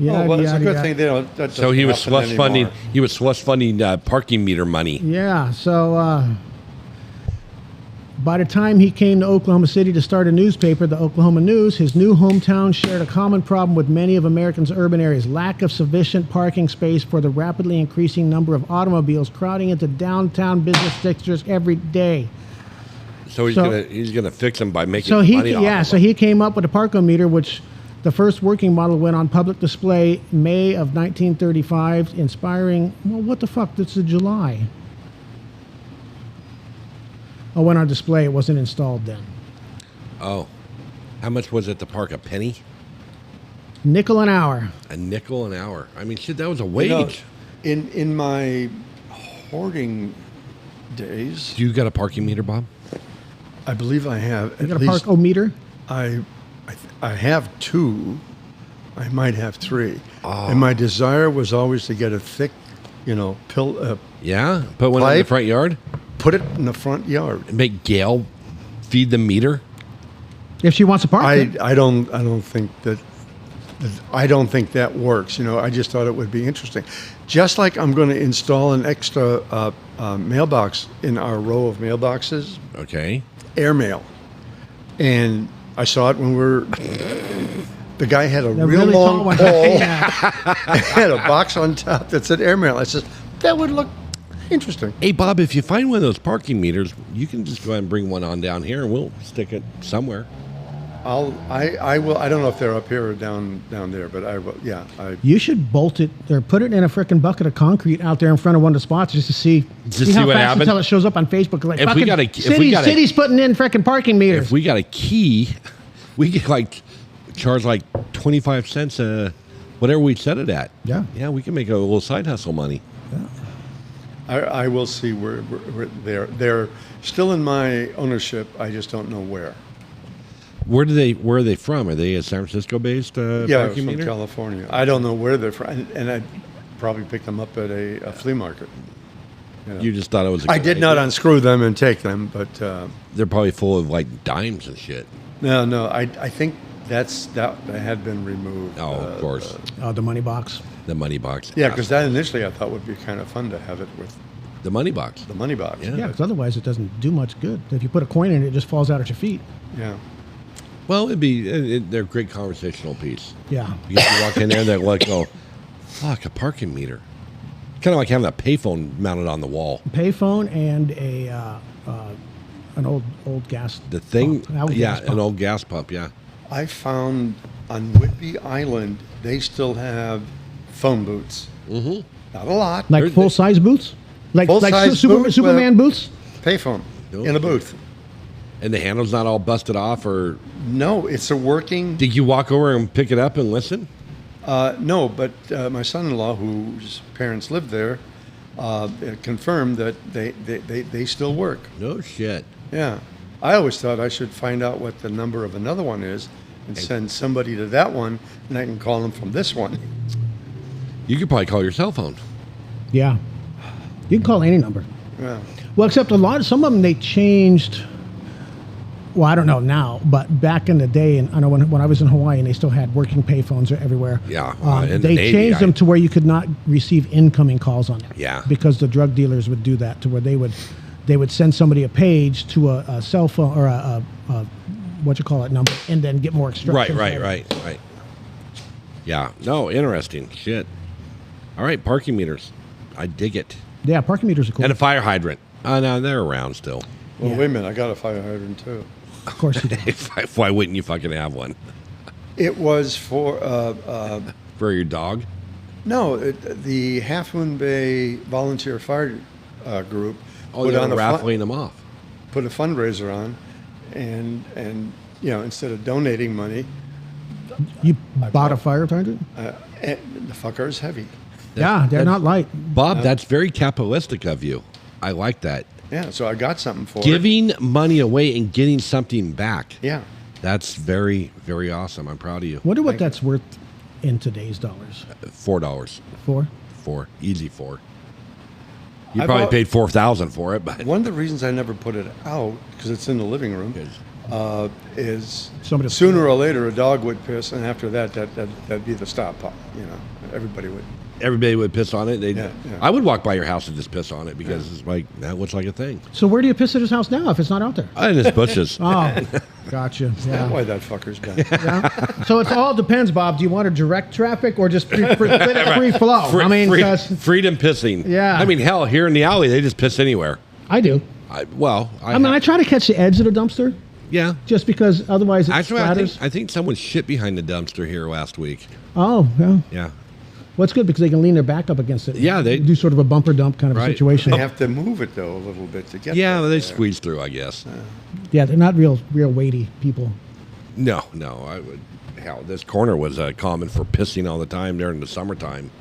Oh, well, it's a good thing they don't. That So he was doesn't slush happen funding. anymore. He was slush funding parking meter money. Yeah, so by the time he came to Oklahoma City to start a newspaper, the Oklahoma News, his new hometown shared a common problem with many of Americans' urban areas: lack of sufficient parking space for the rapidly increasing number of automobiles crowding into downtown business districts every day. So he's gonna fix them by making So money off of so them. he came up with a parkometer, which the first working model went on public display May of 1935, inspiring. Well, what the fuck? This is July. Oh, went on display. It wasn't installed then. Oh, how much was it to park? A penny? Nickel an hour. A nickel an hour? I mean, shit, that was a You wage. know, in my hoarding days, Do you got a parking meter, Bob? I believe I have You at got a least. parkometer? I have 2. I might have 3. Oh. And my desire was always to get a thick, pill. Yeah, put one in the Pipe? front yard. Put it in the front yard. And make Gail feed the meter. If she wants to park it. I don't think that. I don't think that works. I just thought it would be interesting. Just like I'm going to install an extra mailbox in our row of mailboxes, Okay. airmail. And I saw it when the guy had a The real really tall long one. pole, Yeah. had a box on top that said airmail. I said, that would look interesting. Hey, Bob, if you find one of those parking meters, you can just go ahead and bring one on down here, and we'll stick it somewhere. I will. I don't know if they're up here or down there, but I will. Yeah, You should bolt it or put it in a freaking bucket of concrete out there in front of one of the spots just to see, Just see how what fast happens? until it shows up on Facebook. Like, If we fucking got a- cities putting in freaking parking meters. If we got a key, we could charge 25 cents whatever we set it at. Yeah. Yeah, we can make a little side hustle money. I will see where they're still in my ownership. I just don't know where. Where are they from? Are they a San Francisco based Yeah, parking from meter? California. I don't know where they're from, and I probably picked them up at a flea market. You just thought it was. I did not unscrew them and take them, but They're probably full of dimes and shit. no. I think that had been removed. Oh, of course, The money box. the money box. Yeah, because that initially I thought would be kind of fun to have it with the money box. the money box. Yeah. Yeah, because otherwise it doesn't do much good. If you put a coin in it, it just falls out at your feet. Yeah. Well, they're a great conversational piece. Yeah. You walk in there, they're like, "Oh, fuck, a parking meter." Kind of like having a payphone mounted on the wall. Payphone and an old gas. The thing, pump. An old yeah, gas an pump. old gas pump, yeah. I found on Whidbey Island, they still have phone booths. Mm-hmm. Not a lot. Like full-size booths? Like Full-size booth Superman booths? Payphone in a booth. And the handle's not all busted off, or No, it's a working. did you walk over and pick it up and listen? No, but my son-in-law, whose parents lived there, confirmed that they still work. No shit. Yeah. I always thought I should find out what the number of another one is and send somebody to that one, and I can call them from this one. You could probably call your cell phone. Yeah. You can call any number. Yeah. Well, except some of them they changed. Well, I don't know now, but back in the day, and I know when I was in Hawaii, and they still had working payphones everywhere. Yeah, They in the Navy, changed them to where you could not receive incoming calls on it. Yeah. Because the drug dealers would do that, to where they would send somebody a page to a cell phone or a what you call it number, and then get more instructions. Right. Yeah. No, interesting shit. All right, parking meters. I dig it. Yeah, parking meters are cool. And a fire hydrant. Oh, no, they're around still. Well, Yeah. wait a minute. I got a fire hydrant, too. Of course you do. Why wouldn't you fucking have one? It was for, For your dog? no, the Half Moon Bay Volunteer Fire Group Oh, they're raffling them off. put a fundraiser on, and instead of donating money, You bought a fire hydrant? and the fucker is heavy. Yeah, they're not light. Bob, that's very capitalistic of you. I like that. Yeah, so I got something for it. Giving money away and getting something back. Yeah. That's very, very awesome. I'm proud of you. Wonder what that's worth in today's dollars. $4. For? Easy 4. You I probably bought- paid $4,000 for it, but One of the reasons I never put it out, because it's in the living room, is Somebody- sooner or later a dog would piss, and after that'd be the stop. Everybody would. everybody would piss on it. Yeah. I would walk by your house and just piss on it because it's like that looks like a thing. So where do you piss at his house now if it's not out there? In his bushes. Oh, gotcha. That's Yeah. why that fucker's gone. Yeah. So it all depends, Bob. Do you want to direct traffic or just free flow? I mean, 'cause freedom pissing. Yeah. I mean, hell, here in the alley, they just piss anywhere. I do. I I try to catch the edge of the dumpster yeah. just because otherwise it Actually, splatters. I think someone shit behind the dumpster here last week. Oh, yeah. Yeah. Well, it's good because they can lean their back up against it. Yeah, they- do sort of a bumper dump kind of a Right. situation. They have to move it though a little bit to get. Yeah, that they there. squeeze through, I guess. Yeah, they're not real weighty people. No, I would. Hell, this corner was common for pissing all the time during the summertime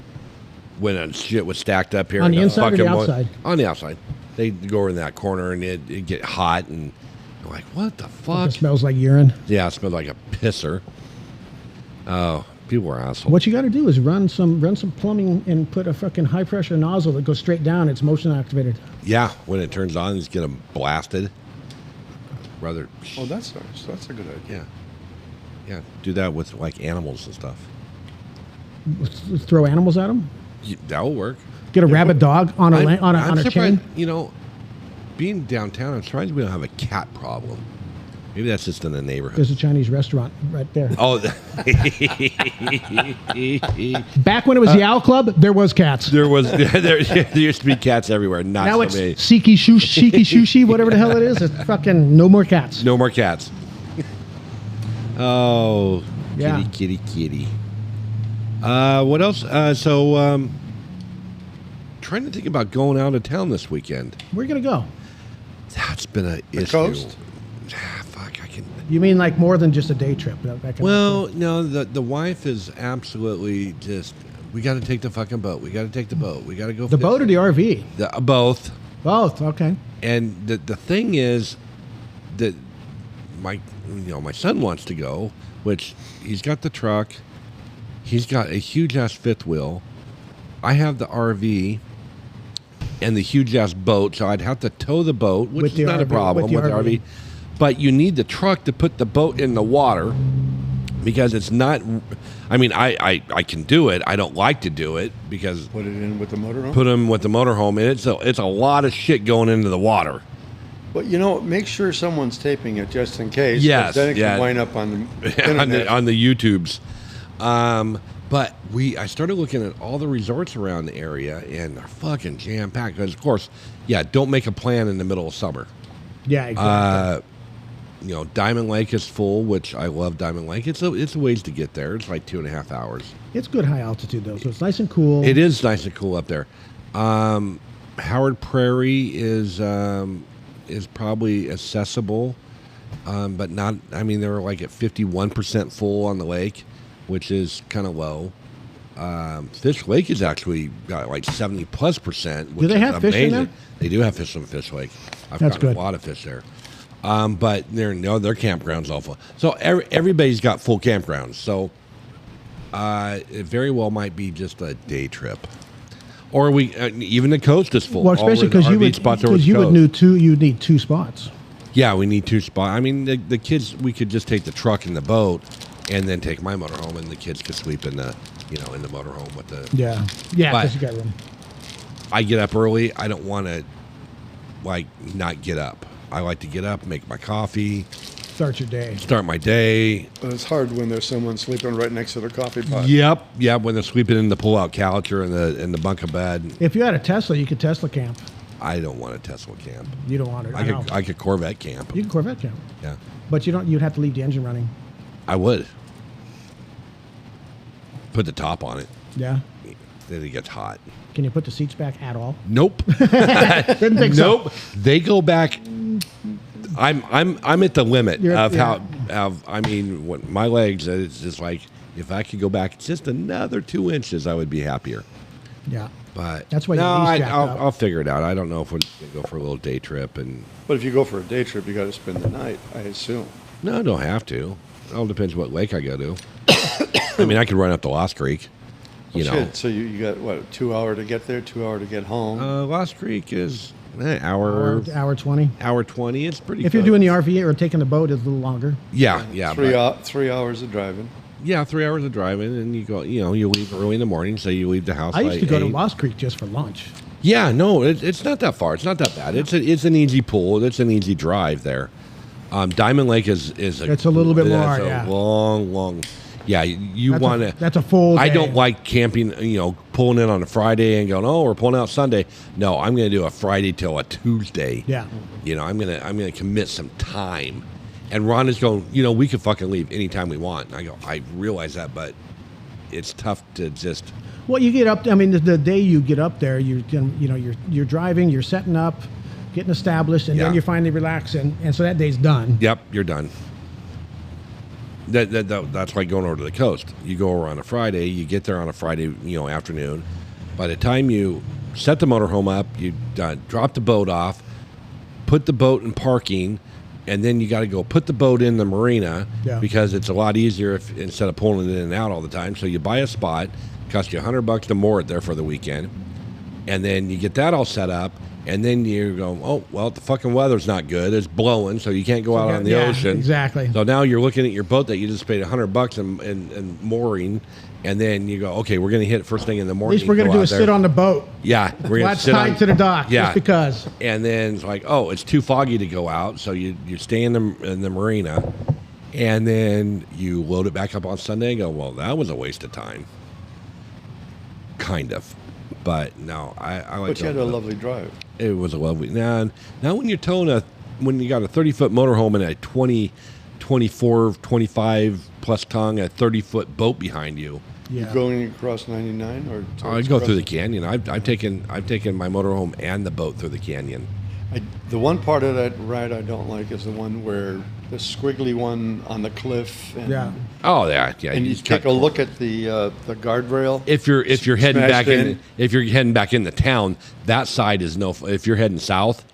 when shit was stacked up here. On the in inside or the fucking outside? On the outside. They'd go in that corner and it'd get hot and you're like, what the fuck? It smells like urine. Yeah, it smelled like a pisser. Oh, people are assholes. What you got to do is run some plumbing and put a fucking high pressure nozzle that goes straight down. It's motion activated. Yeah, when it turns on, it's getting blasted. Rather, Oh, that's nice. That's a good idea. yeah, do that with like animals and stuff. Throw animals at them. That'll work. Get a rabid dog on a I'm on a surprised, chain. You know, being downtown, I'm surprised we don't have a cat problem. Maybe that's just in the neighborhood. There's a Chinese restaurant right there. Oh, Back when it was the Owl Club, there was cats. there used to be cats everywhere. Not Now so it's many. Shiki Shushi, whatever the hell it is. It's fucking no more cats. No more cats. Oh, Yeah. kitty. What else? Trying to think about going out of town this weekend. Where are you gonna go? That's been an issue. coast? Fuck, I can. You mean like more than just a day trip? That kind of Well, no, the wife is absolutely just. We got to take the fucking boat. We got to take the boat. We got to go. the boat or the RV? Both. Both. Okay. And the thing is that my son wants to go, which he's got the truck. He's got a huge ass fifth wheel. I have the RV and the huge ass boat, so I'd have to tow the boat, which With is the not a RV, problem with the with the RV. RV. But you need the truck to put the boat in the water because it's not. I mean, I can do it. I don't like to do it because Put it in with the motorhome. put them with the motorhome, and it's a lot of shit going into the water. But make sure someone's taping it just in case. 'cause Yes, Then it yeah. can wind up on the on internet. the YouTubes. But I started looking at all the resorts around the area, and they're fucking jam packed. Because of course, don't make a plan in the middle of summer. Yeah. Exactly. Diamond Lake is full, which I love Diamond Lake. It's a ways to get there. It's like 2.5 hours. It's good high altitude though, so it's nice and cool. It is nice and cool up there. Howard Prairie is probably accessible, but not. I mean, they're like at 51% full on the lake, which is kind of low. Fish Lake is actually got like 70+%. Do they have fish in there? They do have fish in Fish Lake. I've That's got good. a lot of fish there. But their campground's all full. So everybody's got full campgrounds. So it very well might be just a day trip, or even the coast is full. Well, especially because you would need two spots. Yeah, we need 2 spots. I mean, the kids, we could just take the truck and the boat, and then take my motorhome, and the kids could sleep in the motorhome with the. Yeah, But- because you got room. I get up early. I don't want to not get up. I like to get up, make my coffee, Start your day. start my day. But it's hard when there's someone sleeping right next to their coffee pot. Yep. When they're sleeping in the pull-out couch or in the bunk of bed. If you had a Tesla, you could Tesla camp. I don't want a Tesla camp. You don't want it. I know. I could Corvette camp. You can Corvette camp, Yeah, but you'd have to leave the engine running. I would. Put the top on it. Yeah. Then it gets hot. Can you put the seats back at all? Nope. Didn't think so. Nope. They go back. I'm at the limit I mean, when my legs. It's just like if I could go back just another 2 inches, I would be happier. Yeah. But That's why your knees jacked up. I'll figure it out. I don't know if we're gonna go for a little day trip and. But if you go for a day trip, you got to spend the night, I assume. No, I don't have to. It all depends what lake I go to. I mean, I could run up to Lost Creek. Shit, so you got, what, 2 hour to get there, 2 hour to get home? Lost Creek is hour 20. Hour 20. It's pretty. If you're doing the RV or taking the boat, it's a little longer. Yeah. 3 hours of driving. Yeah, 3 hours of driving, and you go. You leave early in the morning, so you leave the house. I used to go to 8. Lost Creek just for lunch. Yeah, no, it's not that far. It's not that bad. It's an easy pull. It's an easy drive there. Diamond Lake is It's a little bit more, yeah. long. Yeah, you want to. That's a full I day. don't like camping. Pulling in on a Friday and going, oh, we're pulling out Sunday. No, I'm going to do a Friday till a Tuesday. Yeah. I'm gonna commit some time. And Ron is going, we could fucking leave anytime we want. And I go, I realize that, but it's tough to just. Well, you get up. I mean, the day you get up there, you're driving, you're setting up, getting established, and then you're finally relaxing, and so that day's done. Yep, you're done. That's like going over to the coast. You go over on a Friday, you get there on a Friday, afternoon. By the time you set the motorhome up, you drop the boat off, put the boat in parking, and then you got to go put the boat in the marina because it's a lot easier if instead of pulling it in and out all the time. So you buy a spot, cost you $100 to moor it there for the weekend, and then you get that all set up. And then you go, oh, well, the fucking weather's not good. It's blowing, so you can't go out on the ocean. Exactly. So now you're looking at your boat that you just paid $100 in mooring, and then you go, okay, we're going to hit it first thing in the At morning. least we're going to do is sit on the boat. Yeah, we're going to Let's sit tied on to the dock. Yeah, Just because. And then it's like, oh, it's too foggy to go out, so you stay in the marina, and then you load it back up on Sunday and go, well, that was a waste of time. Kind of. But no, I like. But you had a lovely drive. It was a lovely. Now when you're towing when you got a 30-foot motorhome and a 20, 24, 25 plus tongue, a 30-foot boat behind you. Yeah. You going across 99 or? I'd go through the canyon. I've taken my motorhome and the boat through the canyon. The one part of that ride I don't like is the one where the squiggly one on the cliff. And, Oh yeah. And you take a look at the guardrail. If you're heading back in. if you're heading back into town, that side is no. If you're heading south,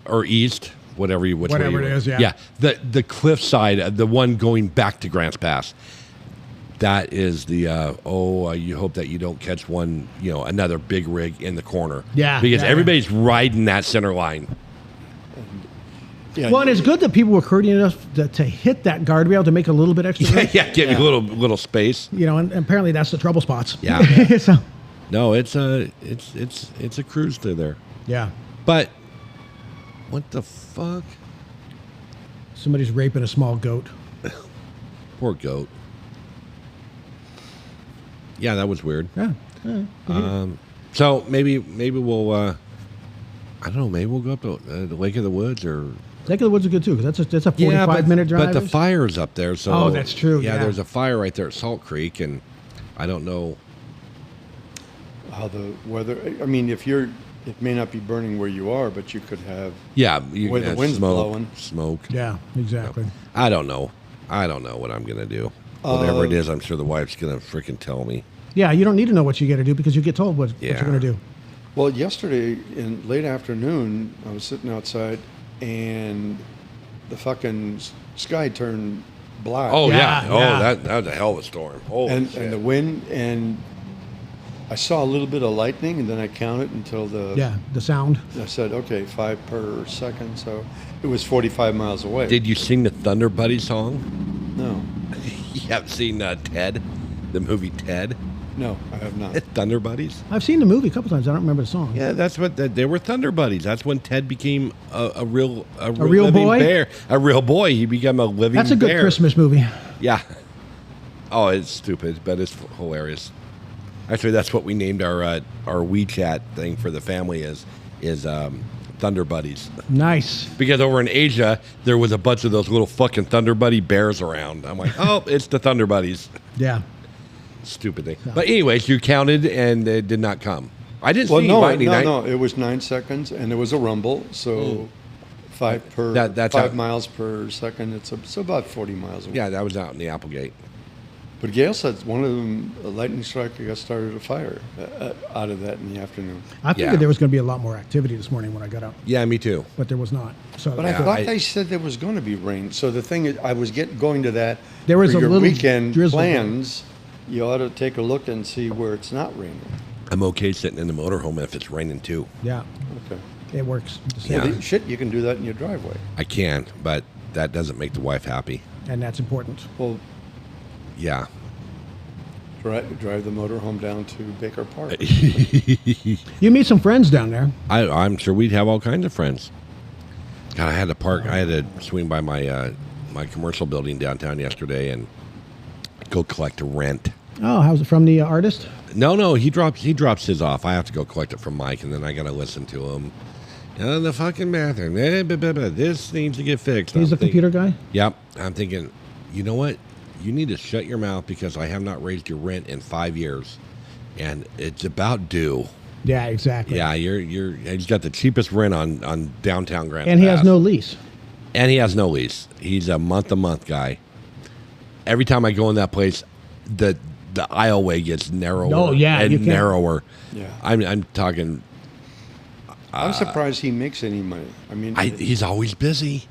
or east, whatever it is, yeah. The cliff side, the one going back to Grants Pass. That is the you hope that you don't catch one, another big rig in the corner. Yeah. Because everybody's riding that center line. Yeah, well, and it's good that people were courteous enough to hit that guardrail to make a little bit extra room. Give you a little space. And apparently that's the trouble spots. Yeah. So. No, it's a cruise through there. Yeah. But what the fuck? Somebody's raping a small goat. Poor goat. Yeah, that was weird. Yeah. So maybe we'll I don't know. Maybe we'll go up to the Lake of the Woods or Lake of the Woods is good too, because that's a 45-minute drive. But the fire's up there, so Oh, that's true, yeah. there's a fire right there at Salt Creek, and I don't know. How the weather? I mean, it may not be burning where you are, but you could have You where can the have wind's blowing. smoke. Yeah, exactly. I don't know what I'm gonna do. Whatever it is, I'm sure the wife's gonna freaking tell me. Yeah, you don't need to know what you got to do because you get told what you're going to do. Well, yesterday in late afternoon, I was sitting outside, and the fucking sky turned black. Oh Yeah, yeah. That was a hell of a storm. Holy and shit. the wind, and I saw a little bit of lightning, and then I counted until The sound. I said, okay, 5 per second, so it was 45 miles away. Did you sing the Thunder Buddy song? No, You haven't seen Ted, the movie Ted? no, I have not. Thunder Buddies? I've seen the movie a couple times. I don't remember the song. Yeah, that's what they were. Thunder Buddies. That's when Ted became a real real living boy? bear. A real boy. He became a living. That's a good bear. Christmas movie. Yeah. Oh, it's stupid, but it's hilarious. Actually, that's what we named our WeChat thing for the family is Thunder Buddies. Nice. Because over in Asia, there was a bunch of those little fucking Thunder Buddy bears around. I'm like, oh, it's the Thunder Buddies. Yeah. Stupid thing. But anyways, you counted and it did not come. I didn't see no, lightning. no, it was 9 seconds, and there was a rumble, so 5 miles per second. It's about 40 miles away. Yeah, that was out in the Applegate. But Gail said one of them, a lightning strike, got started a fire out of that in the afternoon. I figured Yeah. there was going to be a lot more activity this morning when I got up, Yeah, me too. but there was not. So But I thought they said there was going to be rain. So the thing is, I was going to that. There was for a your little weekend drizzle. plans. You ought to take a look and see where it's not raining. I'm okay sitting in the motorhome if it's raining too. yeah, Okay. it works. Yeah. Shit, you can do that in your driveway. I can, but that doesn't make the wife happy. And that's important. Well, Yeah. drive the motorhome down to Baker Park. You meet some friends down there. I'm sure we'd have all kinds of friends. God, I had to park. I had to swing by my my commercial building downtown yesterday and go collect a rent. Oh, how's it from the artist? No, he drops his off. I have to go collect it from Mike, and then I got to listen to him. The fucking bathroom. This needs to get fixed. He's the computer guy? Yep. I'm thinking, you know what? You need to shut your mouth because I have not raised your rent in 5 years, and it's about due. Yeah, exactly. Yeah, he's got the cheapest rent on downtown Grand. And he Pass. has no lease. And he has no lease. He's a month guy. Every time I go in that place, the aisleway gets narrower Oh, yeah, you and can't- narrower. Yeah. I'm talking. I'm surprised he makes any money. I mean, He's always busy.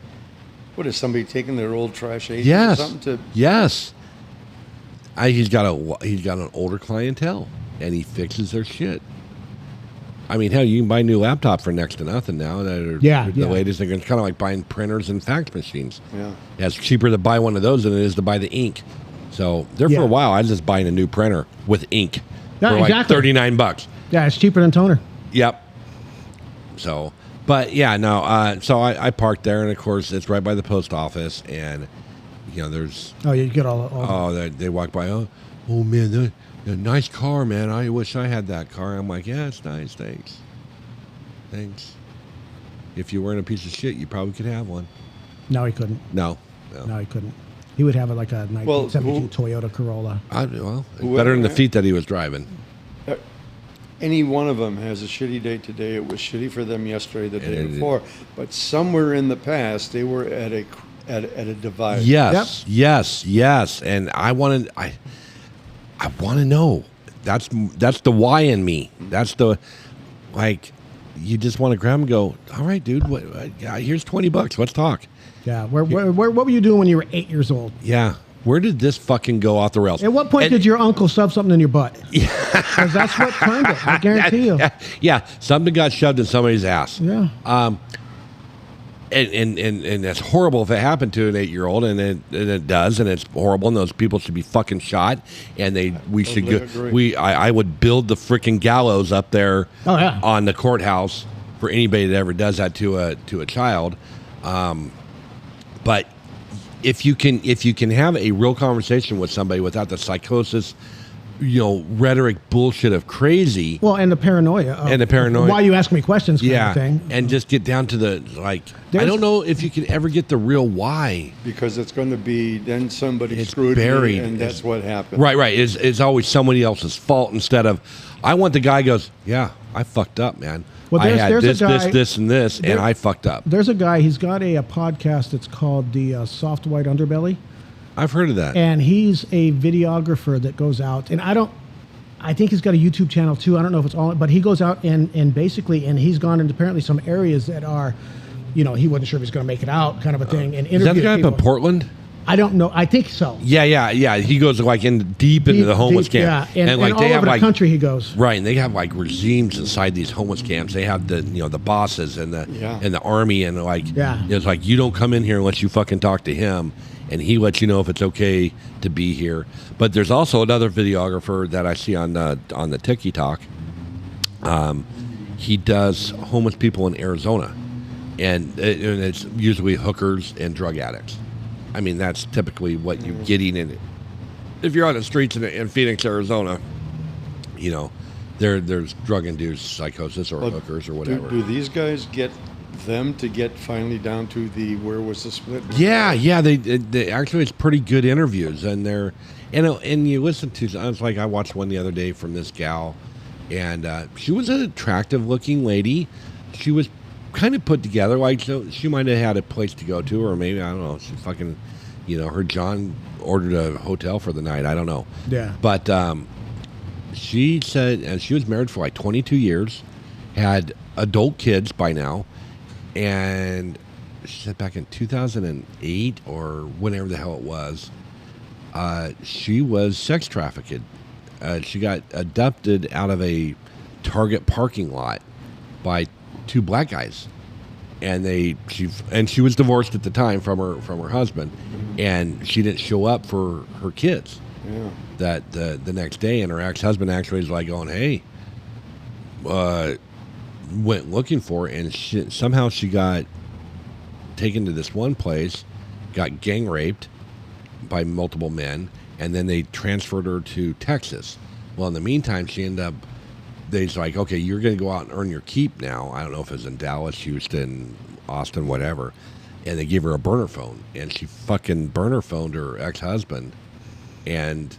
what is somebody taking their old trash agent Yes. or something to? Yes. He's got an older clientele, and he fixes their shit. I mean, hell, you can buy a new laptop for next to nothing now. That are the latest thing. It's kind of like buying printers and fax machines. Yeah. It's cheaper to buy one of those than it is to buy the ink. So there for Yeah. a while, I was just buying a new printer with ink Yeah, for like exactly. $39. Yeah, it's cheaper than toner. Yep. So, but yeah, no. So I parked there, and of course, it's right by the post office, and there's Oh, you get all they walk by. Oh man, the nice car, man. I wish I had that car. I'm like, yeah, it's nice. Thanks. If you weren't a piece of shit, you probably could have one. No, he couldn't. No. No, he couldn't. He would have like a 1972 Toyota Corolla. Better than the feet that he was driving. Any one of them has a shitty day today. It was shitty for them yesterday, the day And before. But somewhere in the past, they were at a divide. Yes, yes. And I want to know. That's the why in me. That's the you just want to grab him and go, all right, dude. Here's $20. Let's talk. Yeah. What were you doing when you were 8 years old? Yeah. Where did this fucking go off the rails? At what point did your uncle shove something in your butt? Because that's what turned it. I guarantee you. Yeah, something got shoved in somebody's ass. Yeah. And that's horrible if it happened to an 8-year-old, and it does, and it's horrible, and those people should be fucking shot, and we should agree. I would build the freaking gallows up there on the courthouse for anybody that ever does that to a child. But if you can have a real conversation with somebody without the psychosis rhetoric bullshit of crazy. Well, and the paranoia. Why you ask me questions kind of thing. And just get down to the, I don't know if you can ever get the real why. Because it's going to be, then somebody It's screwed buried. me, and that's what happened. Right. It's always somebody else's fault instead of, I want the guy goes, yeah, I fucked up, man. Well, I had there's a guy, this, and this, and I fucked up. There's a guy, he's got a podcast that's called the Soft White Underbelly. I've heard of that. And he's a videographer that goes out, and I think he's got a YouTube channel too. I don't know if it's all, but he goes out and basically, and he's gone into apparently some areas that are, he wasn't sure if he's going to make it out, kind of a thing. And Is that the guy up people. in Portland? I don't know. I think so. Yeah. He goes deep into the homeless camp. Yeah, and like all they over have the country he goes. Right, and they have regimes inside these homeless camps. They have the bosses and the army and it's like you don't come in here unless you fucking talk to him, and he lets you know if it's okay to be here. But there's also another videographer that I see on the TikTok. He does homeless people in Arizona, and it's usually hookers and drug addicts. I mean, that's typically what you're getting in it. If you're on the streets in Phoenix, Arizona, there's drug-induced psychosis or hookers or whatever. Do these guys get them to get finally down to where was the split? Yeah. They actually, it's pretty good interviews, and and you listen to. I was I watched one the other day from this gal, and she was an attractive-looking lady. She was kind of put together, so she might have had a place to go to, or maybe, I don't know, she fucking, her John ordered a hotel for the night, I don't know. Yeah. But she said, and she was married for 22 years, had adult kids by now, and she said back in 2008 or whenever the hell it was, she was sex trafficked. She got abducted out of a Target parking lot by two black guys, and she was divorced at the time from her husband, and she didn't show up for her kids. Yeah. That the next day, and her ex-husband actually is going, hey, went looking for her, and somehow she got taken to this one place, got gang raped by multiple men, and then they transferred her to Texas. Well, in the meantime, she ended up, they's okay, you're going to go out and earn your keep now. I don't know if it was in Dallas, Houston, Austin, whatever. And they gave her a burner phone, and she fucking burner phoned her ex-husband and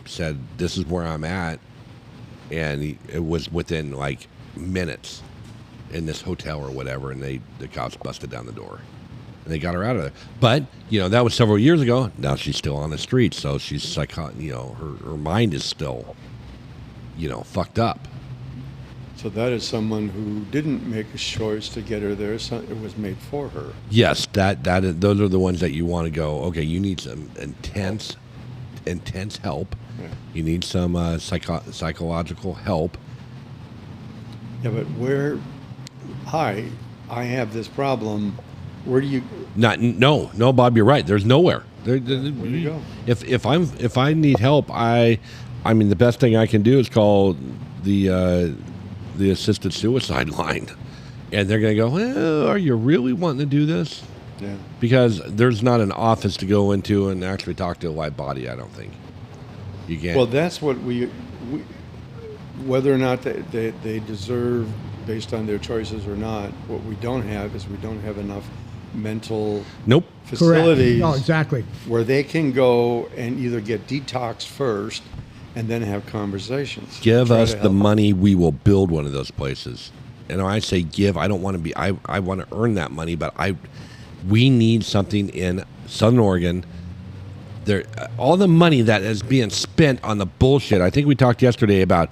said, this is where I'm at. And it was within minutes in this hotel or whatever, and the cops busted down the door. And they got her out of there. But, that was several years ago. Now she's still on the streets, so she's her mind is still, fucked up. So that is someone who didn't make a choice to get her there. So it was made for her. Yes, those are the ones that you want to go, okay, you need some intense help. Yeah. You need some psychological help. Yeah, but I have this problem. Where do you? No, Bob, you're right. There's nowhere. Where do you go? If I need help, I mean, the best thing I can do is call the assisted suicide line, and they're going to go, well, are you really wanting to do this? Yeah. Because there's not an office to go into and actually talk to a live body, I don't think. You can't. Well, that's what we whether or not they deserve, based on their choices or not, what we don't have is we don't have enough mental facilities. Correct. Oh, exactly. Where they can go and either get detoxed first and then have conversations. Give us the money, we will build one of those places. And when I say give, I don't want to be, I want to earn that money, but we need something in Southern Oregon. All the money that is being spent on the bullshit. I think we talked yesterday about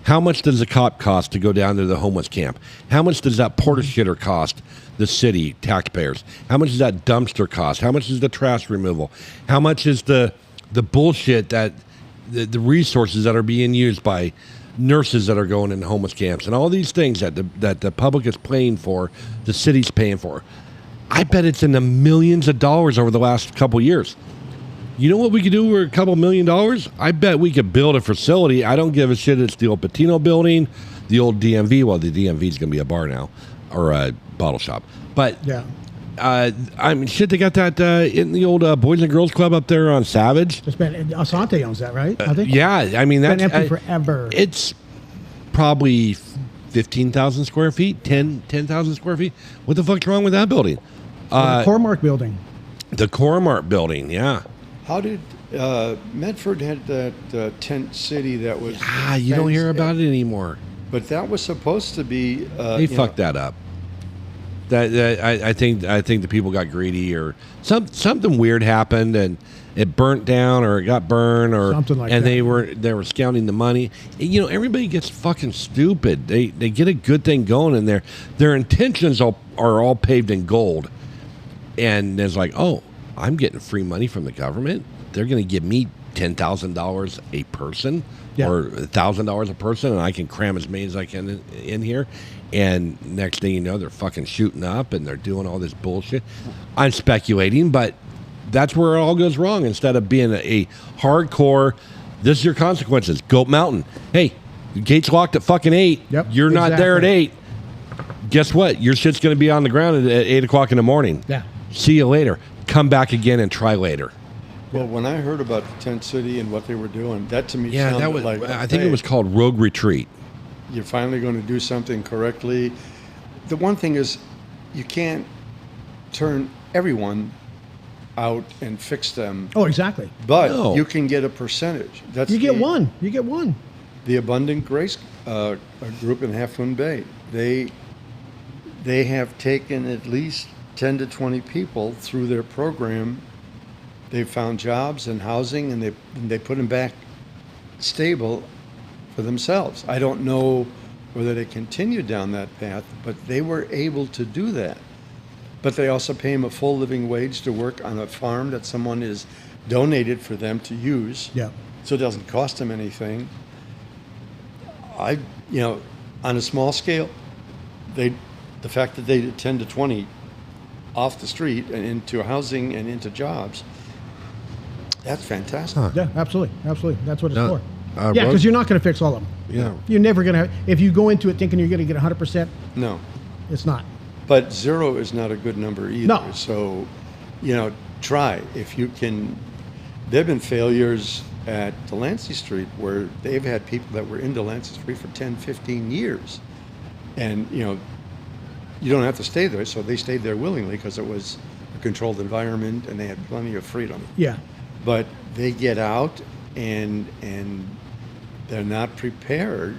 how much does a cop cost to go down to the homeless camp? How much does that porta shitter cost the city taxpayers? How much does that dumpster cost? How much is the trash removal? How much is the bullshit that the resources that are being used by nurses that are going in homeless camps and all these things that the public is paying for, the city's paying for? I bet it's in the millions of dollars over the last couple of years. You know what we could do for a couple $1 million? I bet we could build a facility. I don't give a shit. It's the old Patino building, the old DMV. Well, the DMV is going to be a bar now, or a bottle shop. But yeah, I mean, shit, they got that in the old Boys and Girls Club up there on Savage. It's been Asante owns that, right? I think. Yeah, I mean, It's that's been empty forever. It's probably 15,000 square feet, 10,000 square feet. What the fuck's wrong with that building? The Cormark building. The Cormark building, yeah. How did Medford had that tent city that was? You don't hear fenced about in, it anymore. But that was supposed to be. They fucked that up. I think the people got greedy or something weird happened and it burnt down or it got burned or Something like and that. they were scouting the money. You know, everybody gets fucking stupid. They get a good thing going in there. Their intentions are all paved in gold, and there's like, oh, I'm getting free money from the government. They're going to give me $10,000 a person or $1,000 a person, and I can cram as many as I can in here. And next thing you know, they're fucking shooting up and they're doing all this bullshit. I'm speculating, but that's where it all goes wrong. Instead of being a hardcore, this is your consequences. Goat Mountain. Hey, the gate's locked at fucking 8. Yep, You're not there at exactly. 8. Guess what? Your shit's going to be on the ground at 8 o'clock in the morning. Yeah. See you later. Come back again and try later. Well, when I heard about the tent city and what they were doing, that to me Yeah, sounded that was. like I think it hey, was called Rogue Retreat. You're finally going to do something correctly. The one thing is, you can't turn everyone out and fix them, Oh, exactly. but No. you can get a percentage. That's You get the- one. You get one. The Abundant Grace group in Half Moon Bay. They have taken at least 10 to 20 people through their program. They've found jobs and housing, and they put them back stable for themselves. I don't know whether they continued down that path, but they were able to do that. But they also pay them a full living wage to work on a farm that someone is donated for them to use. Yeah. So it doesn't cost them anything. On a small scale, the fact that they did 10 to 20 off the street and into housing and into jobs, that's fantastic. Huh. Yeah, absolutely. Absolutely. That's what it's No, for. Yeah, because you're not going to fix all of them. Yeah. You're never going to. If you go into it thinking you're going to get 100%, No. it's not. But 0 is not a good number either. No. So, try if you can. There have been failures at Delancey Street where they've had people that were in Delancey Street for 10, 15 years. And, you don't have to stay there. So they stayed there willingly because it was a controlled environment and they had plenty of freedom. Yeah. But they get out and they're not prepared.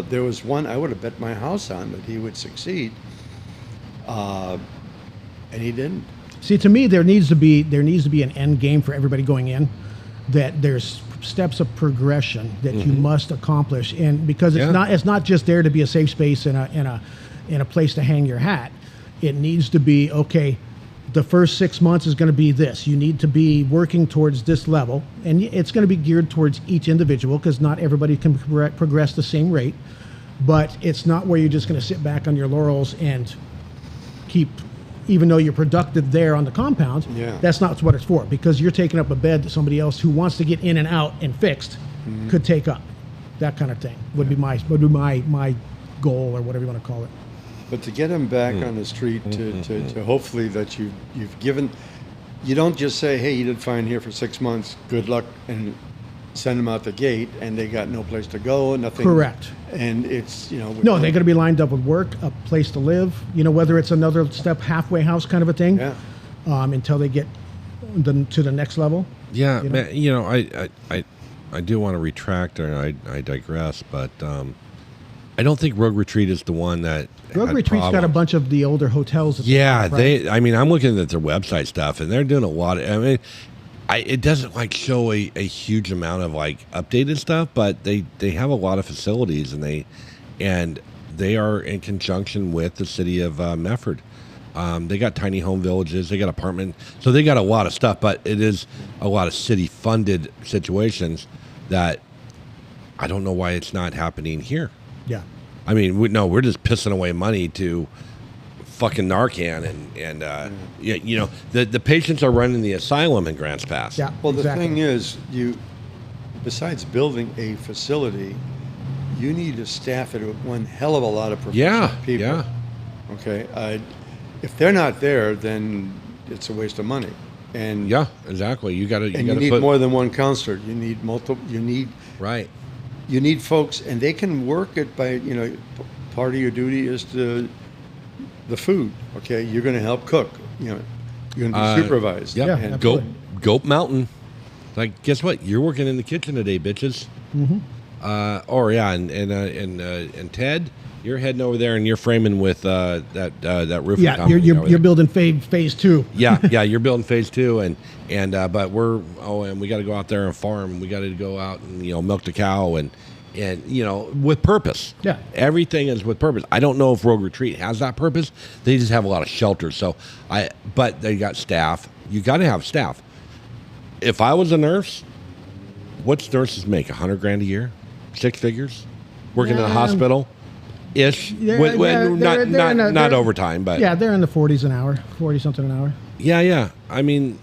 There was one I would have bet my house on that he would succeed, and he didn't. See, to me, there needs to be an end game for everybody going in. That there's steps of progression that you must accomplish, and because it's not just there to be a safe space and a place to hang your hat. It needs to be okay. The first 6 months is going to be this. You need to be working towards this level, and it's going to be geared towards each individual because not everybody can progress the same rate. But it's not where you're just going to sit back on your laurels and keep, even though you're productive there on the compound. Yeah. That's not what it's for, because you're taking up a bed that somebody else who wants to get in and out and fixed could take up. That kind of thing would be my goal, or whatever you want to call it. But to get him back on the street, to hopefully that you've given, you don't just say, hey, you did fine here for 6 months, good luck, and send them out the gate, and they got no place to go, nothing. Correct. And it's, No, they're going to be lined up with work, a place to live, whether it's another step, halfway house kind of a thing, Yeah. Until they get to the next level. Yeah, You know? man, I do want to retract, or I digress, but I don't think Rogue Retreat is the one that Rogue had Retreat's got a problems. bunch of the older hotels. Yeah, right? I'm looking at their website stuff, and they're doing a lot of. It doesn't show a huge amount of updated stuff, but they have a lot of facilities, and they are in conjunction with the city of Medford. They got tiny home villages, they got apartment, so they got a lot of stuff, but it is a lot of city funded situations that I don't know why it's not happening here. Yeah. I mean, we're just pissing away money to fucking Narcan, and the patients are running the asylum in Grants Pass. Yeah. Well, the exactly. thing is, besides building a facility, you need to staff it with one hell of a lot of professional Yeah, people. yeah. Okay. if they're not there, then it's a waste of money. And Yeah, exactly. You got to. you need put, more than one counselor. You need multiple. right. You need folks, and they can work it by, part of your duty is the food. Okay, you're going to help cook. You're going to be supervised. Yep. Yeah, And absolutely. Goat Mountain. Like, guess what? You're working in the kitchen today, bitches. Mm-hmm. And Ted, you're heading over there and you're framing with that roofing Yeah, company over you're there. building phase 2. Yeah, you're building phase 2, and but and we got to go out there and farm. We got to go out and milk the cow and with purpose. Yeah. Everything is with purpose. I don't know if Rogue Retreat has that purpose. They just have a lot of shelters. But they got staff. You got to have staff. If I was a nurse, what's nurses make? $100,000 a year, 6 figures, working in a hospital, ish. Not overtime, but Yeah, they're in the 40s an hour, 40 something an hour. yeah. I mean,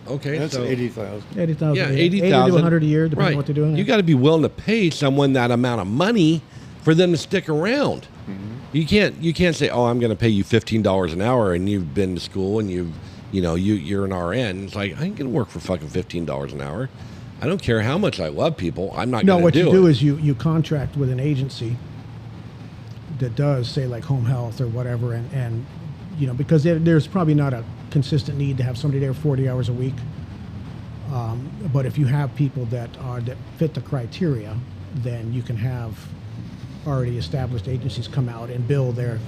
okay, that's so 80,000. 80,000. yeah, 80 to 80,000 100 a year, depending right. on what they're doing. You got to be willing to pay someone that amount of money for them to stick around. Mm-hmm. You can't say, "Oh, I'm going to pay you $15 an hour," and you've been to school and you're an RN. It's like, I ain't going to work for fucking $15 an hour. I don't care how much I love people. I'm not No, going what to do you it. do is you contract with an agency that does, say, like home health or whatever, and because there's probably not a consistent need to have somebody there 40 hours a week. But if you have people that fit the criteria, then you can have already established agencies come out and bill their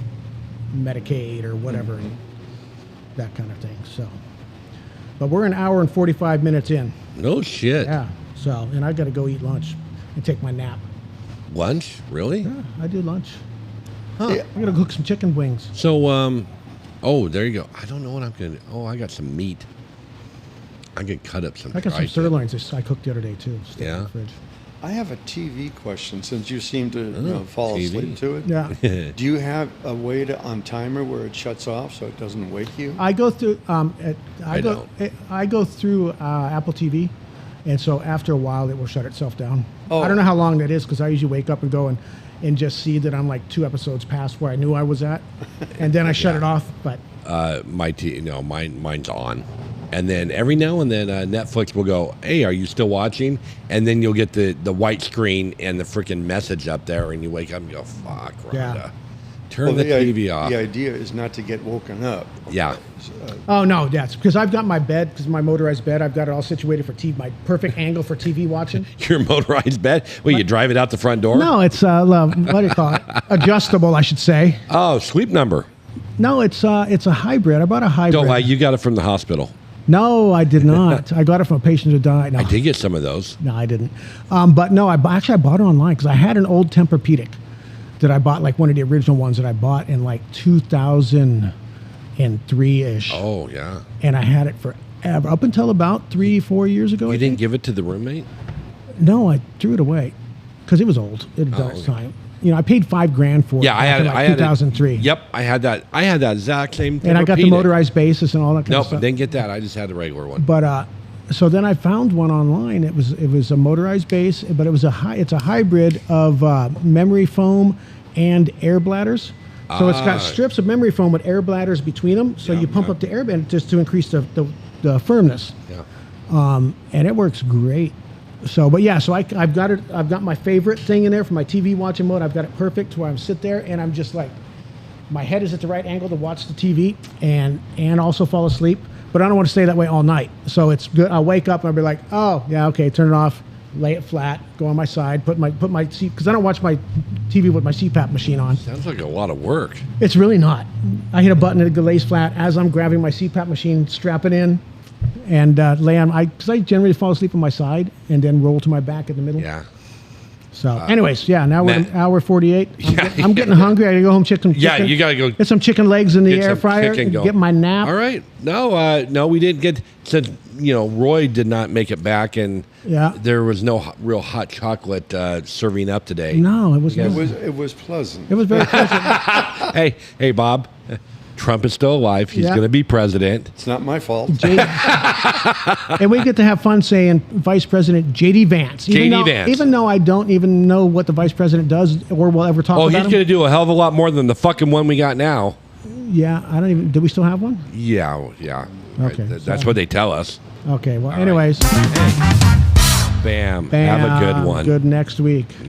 Medicaid or whatever, that kind of thing. So, but we're an hour and 45 minutes in. No shit. Yeah. So, and I got to go eat lunch and take my nap. Lunch? Really? Yeah, I do lunch. Huh. Yeah. I'm gonna cook some chicken wings. So, oh, there you go. I don't know what I'm going to. Oh, I got some meat. I can cut up some. I got some tripe. sirloins I cooked the other day too. Still in Yeah? the fridge. I have a TV question, since you seem to fall TV. asleep to it. Yeah. Do you have a way on timer where it shuts off so it doesn't wake you? I go through. don't. I go through Apple TV, and so after a while it will shut itself down. Oh. I don't know how long that is because I usually wake up and go and just see that I'm like 2 episodes past where I knew I was at, and then I shut it off. But mine's on, and then every now and then Netflix will go, "Hey, are you still watching?" And then you'll get the white screen and the freaking message up there, and you wake up and go, "Fuck, Rhonda, Yeah. turn the TV off." The idea is not to get woken up. Yeah. oh no, that's because I've got my bed, because my motorized bed, I've got it all situated for TV, my perfect angle for TV watching. Your motorized bed. Well, you drive it out the front door. No, it's what do you call it? Adjustable, I should say. Oh, sleep number. No, it's a hybrid. I bought a hybrid. Don't lie. You got it from the hospital. No, I did not. I got it from a patient who died. No, I did get some of those. no, I didn't. But no, I bought it online because I had an old Tempur-Pedic that I bought, like one of the original ones that I bought in like 2003-ish. Oh yeah. And I had it forever, up until about 3-4 years ago. You I didn't think. give it to the roommate? No, I threw it away because it was old. It had done its okay. time. I paid $5,000 for it. Yeah, I back had in it. like I had 2003. It. Yep, I had that. I had that exact same. And I got the Tempur-Pedic. motorized basis and all that kind of Nope, stuff. didn't get that. I just had the regular one. But so then I found one online. It was a motorized base, but it's a hybrid of memory foam and air bladders. So it's got strips of memory foam with air bladders between them. So you pump up the air band just to increase the firmness. Yeah. And it works great. So, but yeah, so I've got it. I've got my favorite thing in there for my TV watching mode. I've got it perfect to where I'm sit there and I'm just like, my head is at the right angle to watch the TV and also fall asleep. But I don't want to stay that way all night. So it's good. I'll wake up and I'll be like, oh yeah, okay, turn it off, lay it flat, go on my side, put my seat, because I don't watch my TV with my CPAP machine on. Sounds like a lot of work. It's really not. I hit a button and it lays flat as I'm grabbing my CPAP machine, strap it in, and lay on. Because I generally fall asleep on my side and then roll to my back in the middle. Yeah. So, anyways, yeah. Now we're Matt- an hour 48. Yeah, I'm getting hungry. I gotta go home chicken. Yeah, you gotta go get some chicken legs in the get air some fryer. chicken And going. get my nap. All right. No, we didn't get, since Roy did not make it back, and Yeah. there was no real hot chocolate serving up today. No, it was. You guys- not. It was pleasant. It was very pleasant. Hey, Bob. Trump is still alive. He's Yeah. going to be president. It's not my fault. And we get to have fun saying Vice President J.D. Vance. Vance. Even though I don't even know what the Vice President does or will ever talk Oh, about he's him. going to do a hell of a lot more than the fucking one we got now. Yeah, I don't even. Do we still have one? Yeah, yeah. Okay, That's so- what they tell us. Okay. Well, All right. anyways, Bam. bam. Have a good one. Good next week.